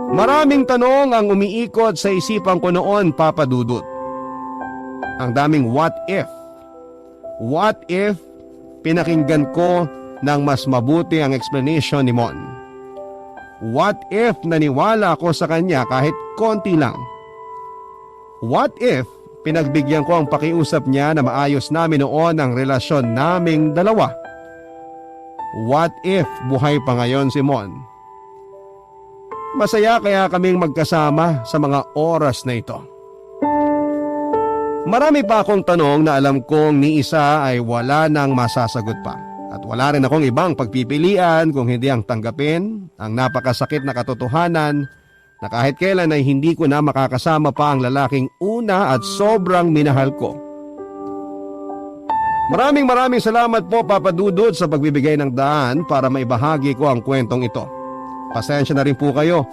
Speaker 2: Maraming tanong ang umiikot sa isipan ko noon, Papa Dudut. Ang daming what if. What if pinakinggan ko ng mas mabuti ang explanation ni Mon? What if naniwala ako sa kanya kahit konti lang? What if pinagbigyan ko ang pakiusap niya na maayos namin noon ang relasyon naming dalawa? What if buhay pa ngayon si Mon? Masaya kaya kaming magkasama sa mga oras na ito. Marami pa akong tanong na alam kong ni isa ay wala nang masasagot pa. At wala rin akong ibang pagpipilian kung hindi ang tanggapin ang napakasakit na katotohanan na kahit kailan ay hindi ko na makakasama pa ang lalaking una at sobrang minahal ko. Maraming salamat po Papa Dudut sa pagbibigay ng daan para maibahagi ko ang kwentong ito. Pasensya na rin po kayo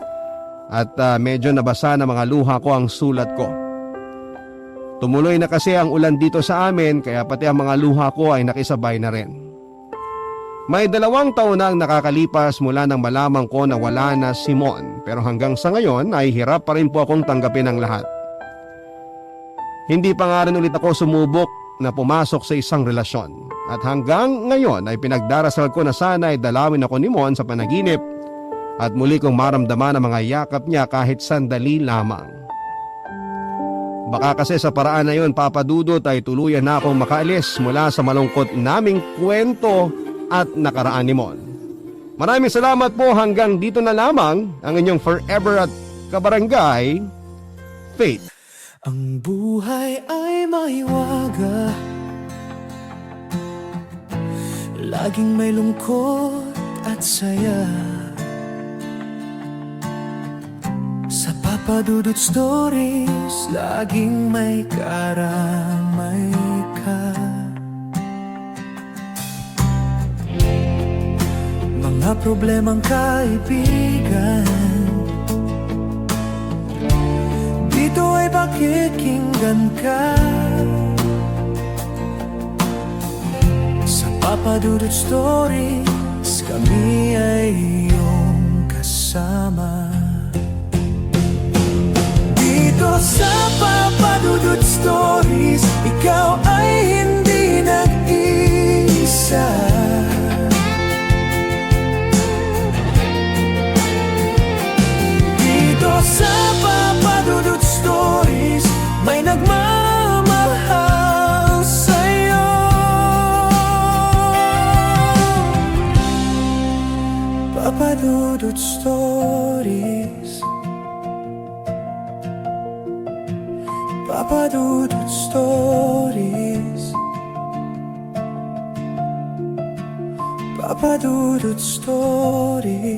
Speaker 2: at medyo nabasa na mga luha ko ang sulat ko. Tumuloy na kasi ang ulan dito sa amin kaya pati ang mga luha ko ay nakisabay na rin. May 2 taon na ang nakakalipas mula nang malaman ko na wala na si Mon, pero hanggang sa ngayon ay hirap pa rin po akong tanggapin ang lahat. Hindi pa nga rin ulit ako sumubok na pumasok sa isang relasyon. At hanggang ngayon ay pinagdarasal ko na sana ay dalawin ako ni Mon sa panaginip at muli kong maramdaman ang mga yakap niya kahit sandali lamang. Baka kasi sa paraan na yun, Papa Dudut, ay tuluyan na akong makaalis mula sa malungkot naming kwento at nakaraan ni Mon. Maraming salamat po, hanggang dito na lamang ang inyong forever at kabarangay, Faith.
Speaker 10: Ang buhay ay maiwaga, laging may lungkot at saya. Sa Papa Dudut Stories, laging may karamay ka. Mga problemang kaibigan, dito ay pakikinggan ka. Sa Papa Dudut Stories, kami ay iyong kasama. Dito sa Papa Dudut Stories, ikaw ay hindi nag-iisa. Dito sa Papa Dudut Stories, may nagmamahal sa'yo. Papa Dudut Stories, Papa Dudut Stories, Papa Dudut Stories.